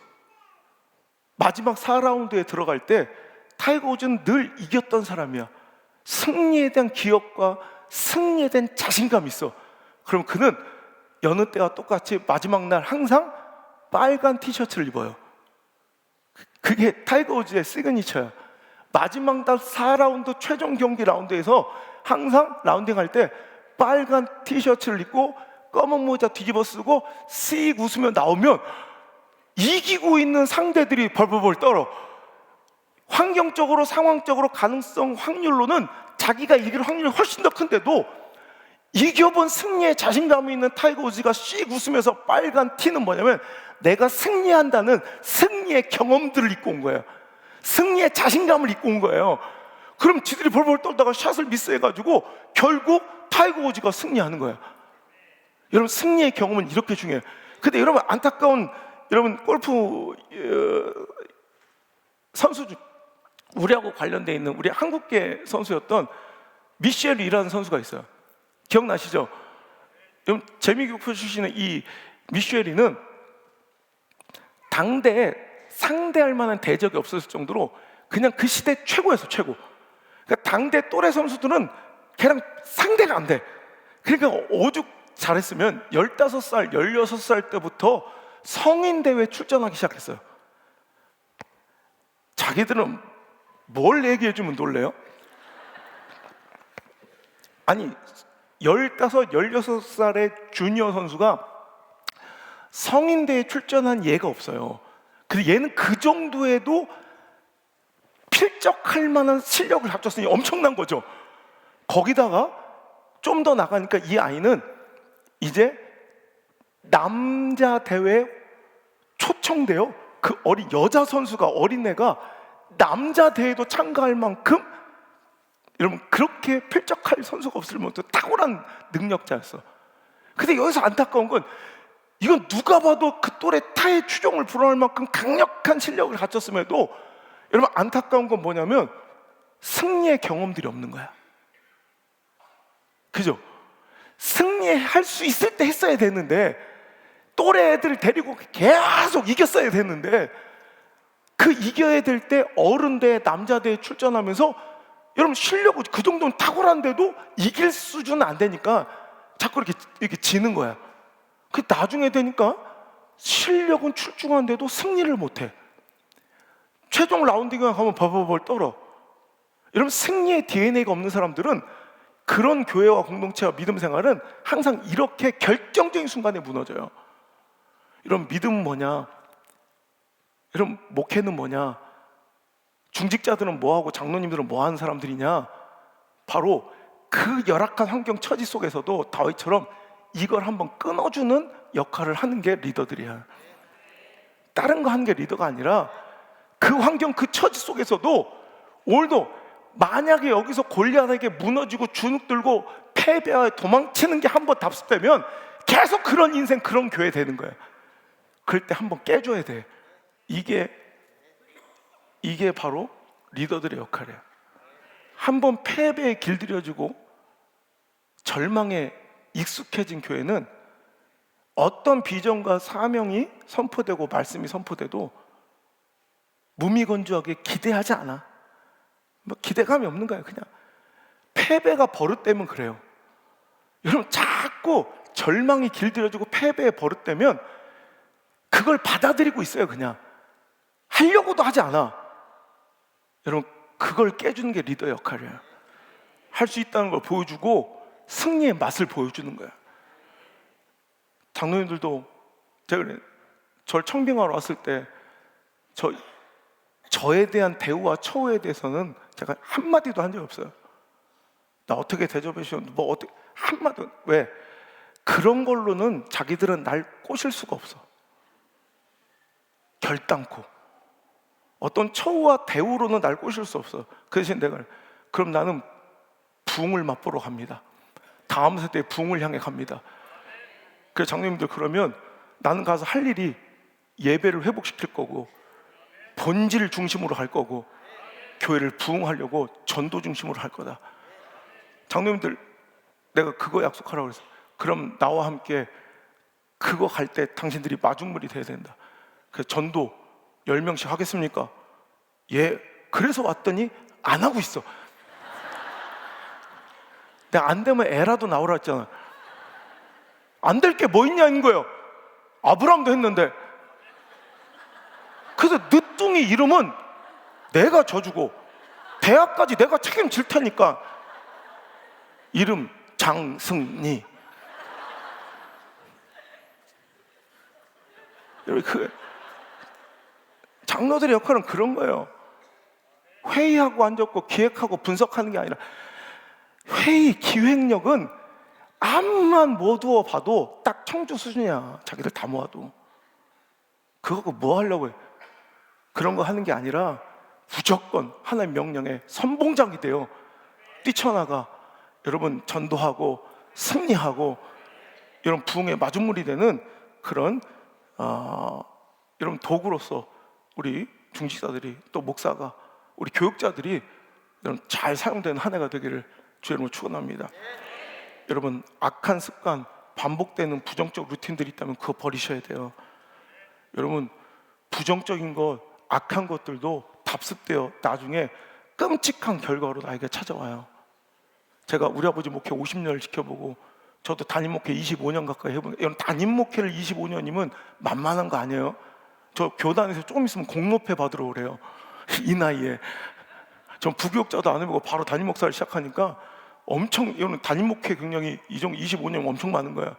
마지막 4라운드에 들어갈 때 타이거 우즈는 늘 이겼던 사람이야. 승리에 대한 기억과 승리에 대한 자신감이 있어. 그럼 그는 여느 때와 똑같이 마지막 날 항상 빨간 티셔츠를 입어요. 그게 타이거 우즈의 시그니처야. 마지막 날 4라운드 최종 경기 라운드에서 항상 라운딩 할 때 빨간 티셔츠를 입고 검은 모자 뒤집어 쓰고 씩 웃으며 나오면 이기고 있는 상대들이 벌벌벌 떨어. 환경적으로, 상황적으로, 가능성, 확률로는 자기가 이길 확률이 훨씬 더 큰데도 이겨본 승리에 자신감이 있는 타이거 우즈가 씩 웃으면서 빨간 티는 뭐냐면 내가 승리한다는 승리의 경험들을 입고 온 거예요. 승리의 자신감을 입고 온 거예요. 그럼 지들이 벌벌 떨다가 샷을 미스해가지고 결국 타이거 우즈가 승리하는 거예요. 여러분 승리의 경험은 이렇게 중요해요. 근데 여러분 안타까운, 여러분 골프 선수 중 우리하고 관련되어 있는 우리 한국계 선수였던 미셸이라는 선수가 있어요. 기억나시죠? 여러분 재미교포 출신의 이 미셸이는 당대에 상대할 만한 대적이 없었을 정도로 그냥 그 시대 최고였어, 최고. 그러니까 당대 또래 선수들은 걔랑 상대가 안 돼. 그러니까 오죽 잘했으면 15살, 16살 때부터 성인 대회에 출전하기 시작했어요. 자기들은 뭘 얘기해주면 놀래요? 아니 15, 16살의 주니어 선수가 성인 대회에 출전한 예가 없어요. 근데 얘는 그 정도에도 필적할 만한 실력을 갖췄으니 엄청난 거죠. 거기다가 좀 더 나가니까 이 아이는 이제 남자 대회에 초청돼요. 그 어린 여자 선수가, 어린애가 남자 대회도 참가할 만큼 여러분 그렇게 필적할 선수가 없을 만큼 탁월한 능력자였어. 근데 여기서 안타까운 건 이건 누가 봐도 그 또래 타의 추종을 불허할 만큼 강력한 실력을 갖췄음에도 여러분 안타까운 건 뭐냐면 승리의 경험들이 없는 거야. 그죠? 승리할 수 있을 때 했어야 되는데 또래 애들을 데리고 계속 이겼어야 되는데 그 이겨야 될 때 어른대회, 남자대회 출전하면서 여러분 실력은 그 정도는 탁월한데도 이길 수준은 안 되니까 자꾸 이렇게 지는 거야. 그 나중에 되니까 실력은 출중한데도 승리를 못해. 최종 라운딩에 가면 벌벌벌 떨어. 여러분 승리의 DNA가 없는 사람들은 그런 교회와 공동체와 믿음 생활은 항상 이렇게 결정적인 순간에 무너져요. 여러분 믿음은 뭐냐? 여러분 목회는 뭐냐? 중직자들은 뭐하고 장로님들은 뭐하는 사람들이냐? 바로 그 열악한 환경 처지 속에서도 다윗처럼 이걸 한번 끊어주는 역할을 하는 게 리더들이야. 다른 거 하는 게 리더가 아니라 그 환경, 그 처지 속에서도 오늘도 만약에 여기서 골리앗에게 무너지고 주눅 들고 패배하여 도망치는 게 한번 답습되면 계속 그런 인생, 그런 교회 되는 거야. 그럴 때 한번 깨줘야 돼. 이게 바로 리더들의 역할이야. 한번 패배에 길들여지고 절망에 익숙해진 교회는 어떤 비전과 사명이 선포되고 말씀이 선포돼도 무미건조하게 기대하지 않아. 뭐 기대감이 없는 거야. 그냥 패배가 버릇되면 그래요. 여러분 자꾸 절망이 길들여지고 패배에 버릇되면 그걸 받아들이고 있어요. 그냥 하려고도 하지 않아. 여러분, 그걸 깨주는 게 리더 역할이에요. 할 수 있다는 걸 보여주고 승리의 맛을 보여주는 거야. 장로님들도 제가 그래, 저를 청빙하러 왔을 때 저에 대한 대우와 처우에 대해서는 제가 한마디도 한 적이 없어요. 나 어떻게 대접해 주셨는데 뭐 어떻게 한마디도. 왜? 그런 걸로는 자기들은 날 꼬실 수가 없어. 결단코 어떤 처우와 대우로는 날 꼬실 수 없어. 그 대신 내가 그럼 나는 부흥을 맛보러 갑니다. 다음 세대의 부흥을 향해 갑니다. 그래서 장로님들, 그러면 나는 가서 할 일이 예배를 회복시킬 거고 본질 중심으로 할 거고 교회를 부흥하려고 전도 중심으로 할 거다. 장로님들, 내가 그거 약속하라고 그랬어. 그럼 나와 함께 그거 갈 때 당신들이 마중물이 돼야 된다. 그래서 전도 10명씩 하겠습니까? 예. 그래서 왔더니 안 하고 있어. 내가 안 되면 애라도 나오라 했잖아. 안 될 게 뭐 있냐는 거예요. 아브라함도 했는데. 그래서 늦둥이 이름은 내가 져주고 대학까지 내가 책임질 테니까 이름 장승리. 그 장로들의 역할은 그런 거예요. 회의하고 앉았고 기획하고 분석하는 게 아니라, 회의 기획력은 암만 모두어 봐도 딱 청주 수준이야. 자기들 다 모아도. 그거 뭐 하려고 해? 그런 거 하는 게 아니라 무조건 하나님 명령에 선봉장이 돼요. 뛰쳐나가 여러분 전도하고 승리하고 이런 부흥의 마중물이 되는 그런 여러분 도구로서 우리 중직자들이, 또 목사가, 우리 교육자들이 여러분 잘 사용되는 한 해가 되기를 주의 이름으로 축원합니다. 여러분, 악한 습관, 반복되는 부정적 루틴들이 있다면 그거 버리셔야 돼요. 여러분, 부정적인 것, 악한 것들도 답습되어 나중에 끔찍한 결과로 나에게 찾아와요. 제가 우리 아버지 목회 50년을 지켜보고 저도 담임 목회 25년 가까이 해보는, 여러분 담임 목회를 25년이면 만만한 거 아니에요? 저 교단에서 조금 있으면 공로패 받으러 오래요. 이 나이에. 전 부교육자도 안 해보고 바로 담임 목사를 시작하니까 엄청, 여러분 담임 목회 경력이 25년 엄청 많은 거예요.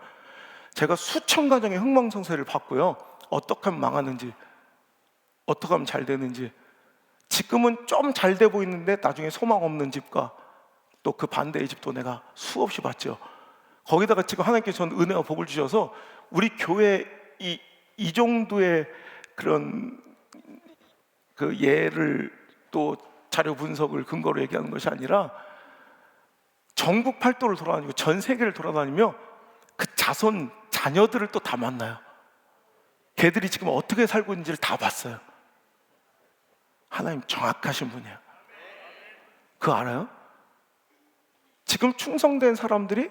제가 수천 가정의 흥망성쇠를 봤고요. 어떻게 하면 망하는지, 어떻게 하면 잘 되는지. 지금은 좀 잘 돼 보이는데 나중에 소망 없는 집과 또 그 반대의 집도 내가 수없이 봤죠. 거기다가 지금 하나님께서 저는 은혜와 복을 주셔서 우리 교회 이 정도의 그런 그 예를, 또 자료 분석을 근거로 얘기하는 것이 아니라 전국 팔도를 돌아다니고 전 세계를 돌아다니며 그 자손 자녀들을 또 다 만나요. 걔들이 지금 어떻게 살고 있는지를 다 봤어요. 하나님 정확하신 분이에요. 그거 알아요? 지금 충성된 사람들이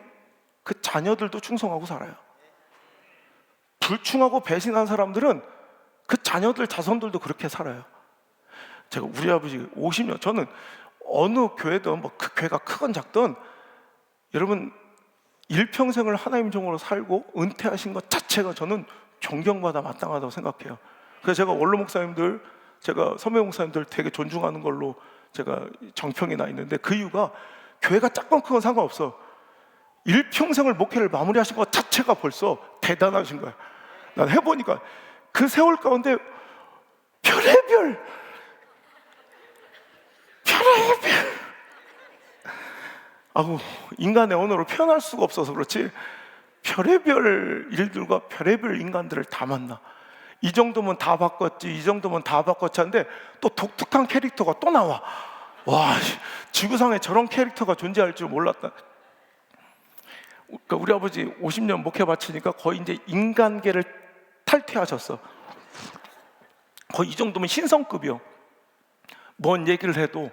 그 자녀들도 충성하고 살아요. 불충하고 배신한 사람들은 그 자녀들 자손들도 그렇게 살아요. 제가 우리 아버지 50년, 저는 어느 교회든 뭐 그 교회가 크건 작든 여러분 일평생을 하나님 종으로 살고 은퇴하신 것 자체가 저는 존경받아 마땅하다고 생각해요. 그래서 제가 원로 목사님들, 제가 선배 목사님들 되게 존중하는 걸로 제가 정평이 나 있는데, 그 이유가 교회가 작건 크건 상관없어. 일평생을 목회를 마무리하신 것 자체가 벌써 대단하신 거야. 난 해보니까 그 세월 가운데 별의별 아우, 인간의 언어로 표현할 수가 없어서 그렇지 별의별 일들과 별의별 인간들을 다 만나. 이 정도면 다 바꿨지, 이 정도면 다 바꿨지 하는데 또 독특한 캐릭터가 또 나와. 와, 지구상에 저런 캐릭터가 존재할 줄 몰랐다. 그러니까 우리 아버지 50년 목회 바치니까 거의 이제 인간계를 탈퇴하셨어. 거의 이 정도면 신성급이요. 뭔 얘기를 해도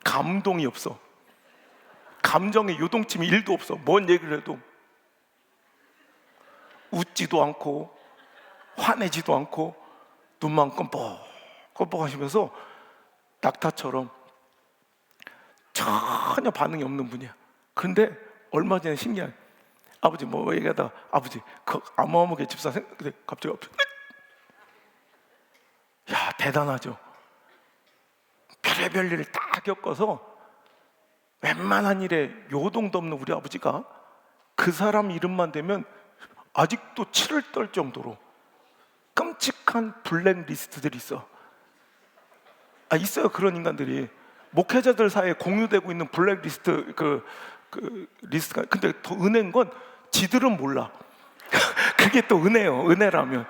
감동이 없어. 감정의 요동침이 1도 없어. 뭔 얘기를 해도 웃지도 않고 화내지도 않고 눈만 껌뻑껌뻑 하시면서 낙타처럼 전혀 반응이 없는 분이야. 그런데 얼마 전에 신기한, 아버지 뭐 얘기하다 아버지 그 아무아무개 집사 근데 갑자기 야 대단하죠. 별의별 일을 다 겪어서 웬만한 일에 요동도 없는 우리 아버지가 그 사람 이름만 대면 아직도 치를 떨 정도로 끔찍한 블랙리스트들이 있어. 있어요. 그런 인간들이 목회자들 사이에 공유되고 있는 블랙리스트 그 리스트가. 근데 더 은혜인 건 지들은 몰라. 그게 또 은혜요. 은혜라면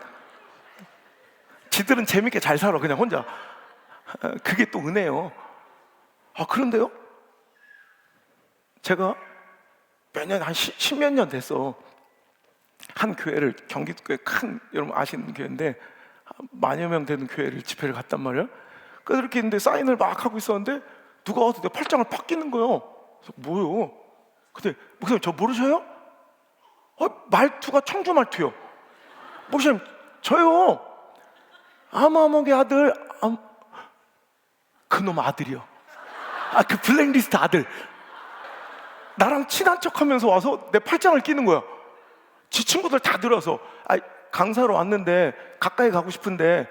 지들은 재밌게 잘 살아 그냥 혼자. 그게 또 은혜요. 그런데요, 제가 몇 년, 한 십몇 년 됐어. 한 교회를, 경기도 교회 큰, 여러분 아시는 교회인데 만여 명 되는 교회를 집회를 갔단 말이야. 그래서 이렇게 있는데 사인을 막 하고 있었는데 누가 와서 내 팔짱을 팍 끼는 거예요. 그래서 뭐요? 근데 목사님 저 모르셔요? 말투가 청주 말투요. 목사님 저요 아마목의 아들. 그놈 아들이요. 그 블랙리스트 아들. 나랑 친한 척하면서 와서 내 팔짱을 끼는 거야. 지 친구들 다 들어서 강사로 왔는데 가까이 가고 싶은데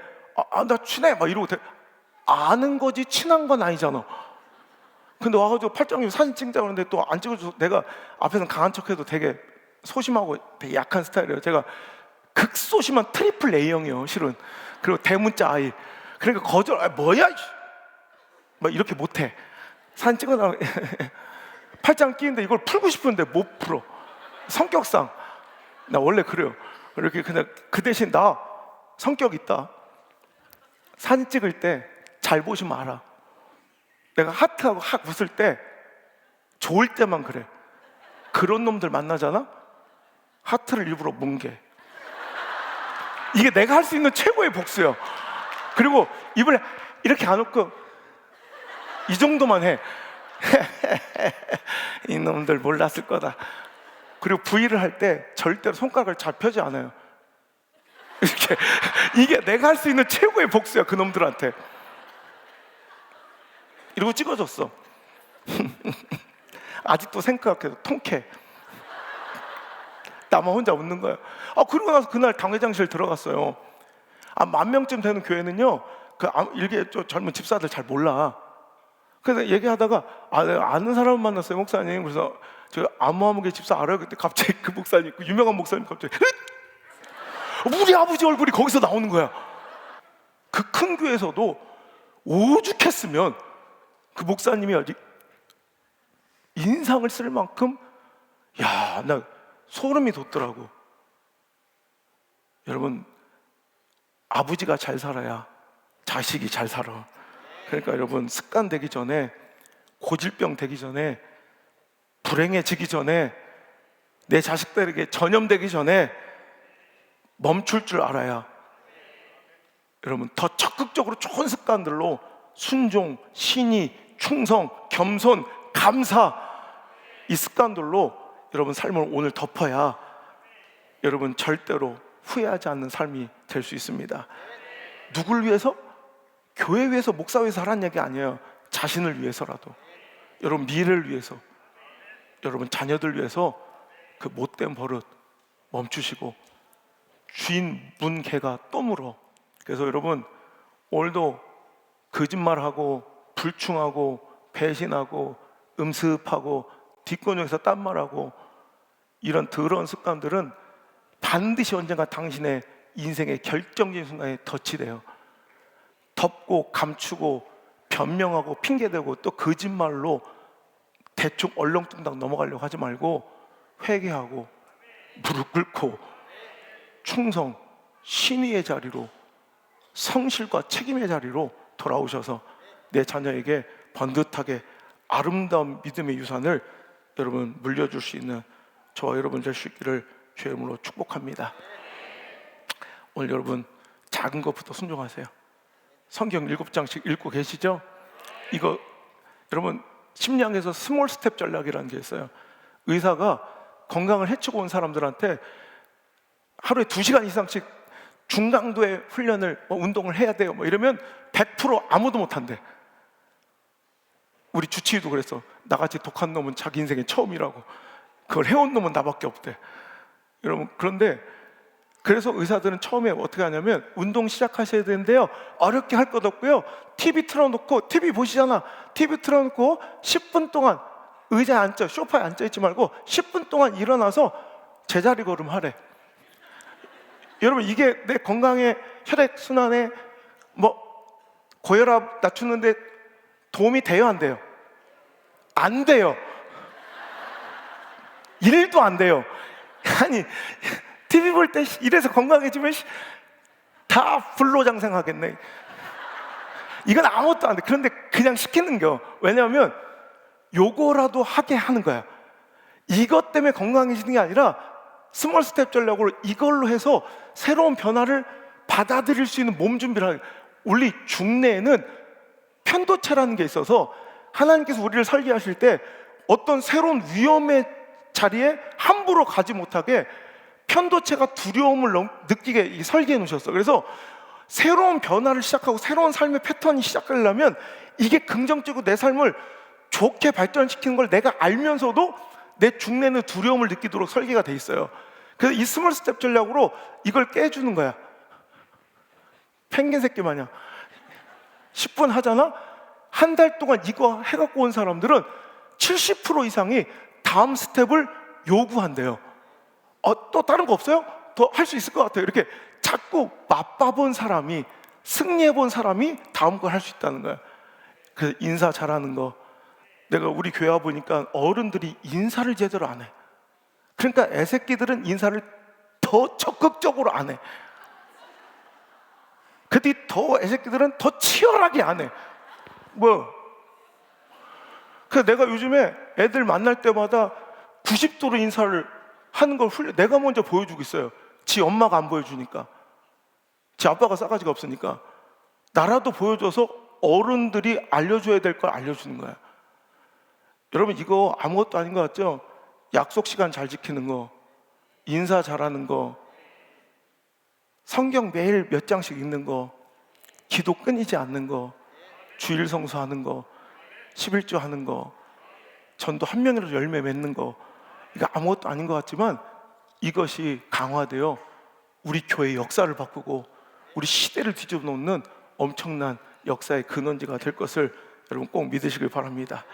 나 친해 막 이러고. 아는 거지 친한 건 아니잖아. 근데 와가지고 팔짱 사진 찍자고 하는데 또 안 찍어줘서, 내가 앞에서는 강한 척해도 되게 소심하고 되게 약한 스타일이에요. 제가 극소심한 트리플 A형이에요 실은. 그리고 대문자 I. 그러니까 거절 뭐야 막 이렇게 못해. 사진 찍어달라고 팔짱 끼는데 이걸 풀고 싶은데 못 풀어. 성격상 나 원래 그래요. 이렇게 그냥 그 대신 나 성격 있다. 사진 찍을 때 잘 보시면 알아. 내가 하트하고 확 웃을 때 좋을 때만 그래. 그런 놈들 만나잖아? 하트를 일부러 뭉개. 이게 내가 할 수 있는 최고의 복수야. 그리고 입을 이렇게 안 웃고 이 정도만 해. 이놈들 몰랐을 거다. 그리고 V를 할 때 절대로 손가락을 잘 펴지 않아요. 이렇게. 이게 내가 할 수 있는 최고의 복수야 그 놈들한테. 이러고 찍어줬어. 아직도 생각해도 통쾌해. 나만 혼자 웃는 거야. 그러고 나서 그날 당회장실 들어갔어요. 10,000명쯤 되는 교회는요, 일개 젊은 집사들 잘 몰라. 그래서 얘기하다가 내가 아는 사람 만났어요 목사님. 그래서 저 아무아무개 집사 알아요. 그때 갑자기 그 목사님, 그 유명한 목사님 갑자기 우리 아버지 얼굴이 거기서 나오는 거야. 그 큰 교회에서도 오죽했으면 그 목사님이 아직 인상을 쓸 만큼, 나 소름이 돋더라고. 여러분, 아버지가 잘 살아야 자식이 잘 살아. 그러니까 여러분, 습관 되기 전에, 고질병 되기 전에, 불행해지기 전에, 내 자식들에게 전염되기 전에 멈출 줄 알아야 여러분 더 적극적으로 좋은 습관들로 순종, 신의, 충성, 겸손, 감사, 이 습관들로 여러분 삶을 오늘 덮어야 여러분 절대로 후회하지 않는 삶이 될 수 있습니다. 누굴 위해서? 교회 위해서, 목사 위해서 하라는 얘기 아니에요. 자신을 위해서라도, 여러분 미래를 위해서, 여러분 자녀들 위해서 그 못된 버릇 멈추시고, 주인 문 개가 또 물어. 그래서 여러분 오늘도 거짓말하고 불충하고 배신하고 음습하고 뒷구녕에서 딴말하고 이런 더러운 습관들은 반드시 언젠가 당신의 인생의 결정적인 순간에 덫이 덮고 감추고 변명하고 핑계대고 또 거짓말로 대충 얼렁뚱땅 넘어가려고 하지 말고 회개하고 무릎 꿇고 충성, 신의의 자리로, 성실과 책임의 자리로 돌아오셔서 내 자녀에게 번듯하게 아름다운 믿음의 유산을 여러분 물려줄 수 있는 저와 여러분 될 수 있기를 주의 이름으로 축복합니다. 오늘 여러분 작은 것부터 순종하세요. 성경 7장씩 읽고 계시죠? 이거 여러분 심리학에서 스몰 스텝 전략이라는 게 있어요. 의사가 건강을 해치고 온 사람들한테 하루에 2시간 이상씩 중강도의 훈련을 운동을 해야 돼요 이러면 100% 아무도 못한대. 우리 주치의도 그랬어. 나같이 독한 놈은 자기 인생에 처음이라고. 그걸 해온 놈은 나밖에 없대. 여러분, 그런데 그래서 의사들은 처음에 어떻게 하냐면 운동 시작하셔야 되는데요, 어렵게 할 것 없고요, TV 틀어놓고, TV 보시잖아, TV 틀어놓고 10분 동안 의자에 앉아, 소파에 앉아있지 말고 10분 동안 일어나서 제자리 걸음하래. 여러분, 이게 내 건강에, 혈액순환에, 고혈압 낮추는데 도움이 돼요, 안 돼요? 안 돼요. 1도 안 돼요. 아니, TV 볼 때 이래서 건강해지면 다 불로장생하겠네. 이건 아무것도 안 돼. 그런데 그냥 시키는 거. 왜냐하면 요거라도 하게 하는 거야. 이것 때문에 건강해지는 게 아니라 스몰 스텝 전략으로 이걸로 해서 새로운 변화를 받아들일 수 있는 몸 준비를 하는 거야. 우리 중내에는 편도체라는 게 있어서 하나님께서 우리를 설계하실 때 어떤 새로운 위험의 자리에 함부로 가지 못하게 편도체가 두려움을 느끼게 설계해 놓으셨어. 그래서 새로운 변화를 시작하고 새로운 삶의 패턴이 시작하려면 이게 긍정적이고 내 삶을 좋게 발전시키는 걸 내가 알면서도 내 중내는 두려움을 느끼도록 설계가 돼 있어요. 그래서 이 스몰 스텝 전략으로 이걸 깨주는 거야. 펭귄 새끼 마냥 10분 하잖아? 한 달 동안 이거 해갖고 온 사람들은 70% 이상이 다음 스텝을 요구한대요. 또 다른 거 없어요? 더 할 수 있을 것 같아요. 이렇게 자꾸 맛봐본 사람이, 승리해본 사람이 다음 걸 할 수 있다는 거야. 그래서 인사 잘하는 거, 내가 우리 교회 와 보니까 어른들이 인사를 제대로 안 해. 그러니까 애새끼들은 인사를 더 적극적으로 안 해. 근데 더 애새끼들은 더 치열하게 안 해. 그래서 내가 요즘에 애들 만날 때마다 90도로 인사를 하는 걸 내가 먼저 보여주고 있어요. 지 엄마가 안 보여주니까, 지 아빠가 싸가지가 없으니까 나라도 보여줘서 어른들이 알려줘야 될 걸 알려주는 거야. 여러분, 이거 아무것도 아닌 것 같죠? 약속 시간 잘 지키는 거, 인사 잘하는 거, 성경 매일 몇 장씩 읽는 거, 기도 끊이지 않는 거, 주일 성수하는 거, 11조 하는 거, 전도 한 명이라도 열매 맺는 거, 이거 아무것도 아닌 것 같지만 이것이 강화되어 우리 교회의 역사를 바꾸고 우리 시대를 뒤집어 놓는 엄청난 역사의 근원지가 될 것을 여러분 꼭 믿으시길 바랍니다.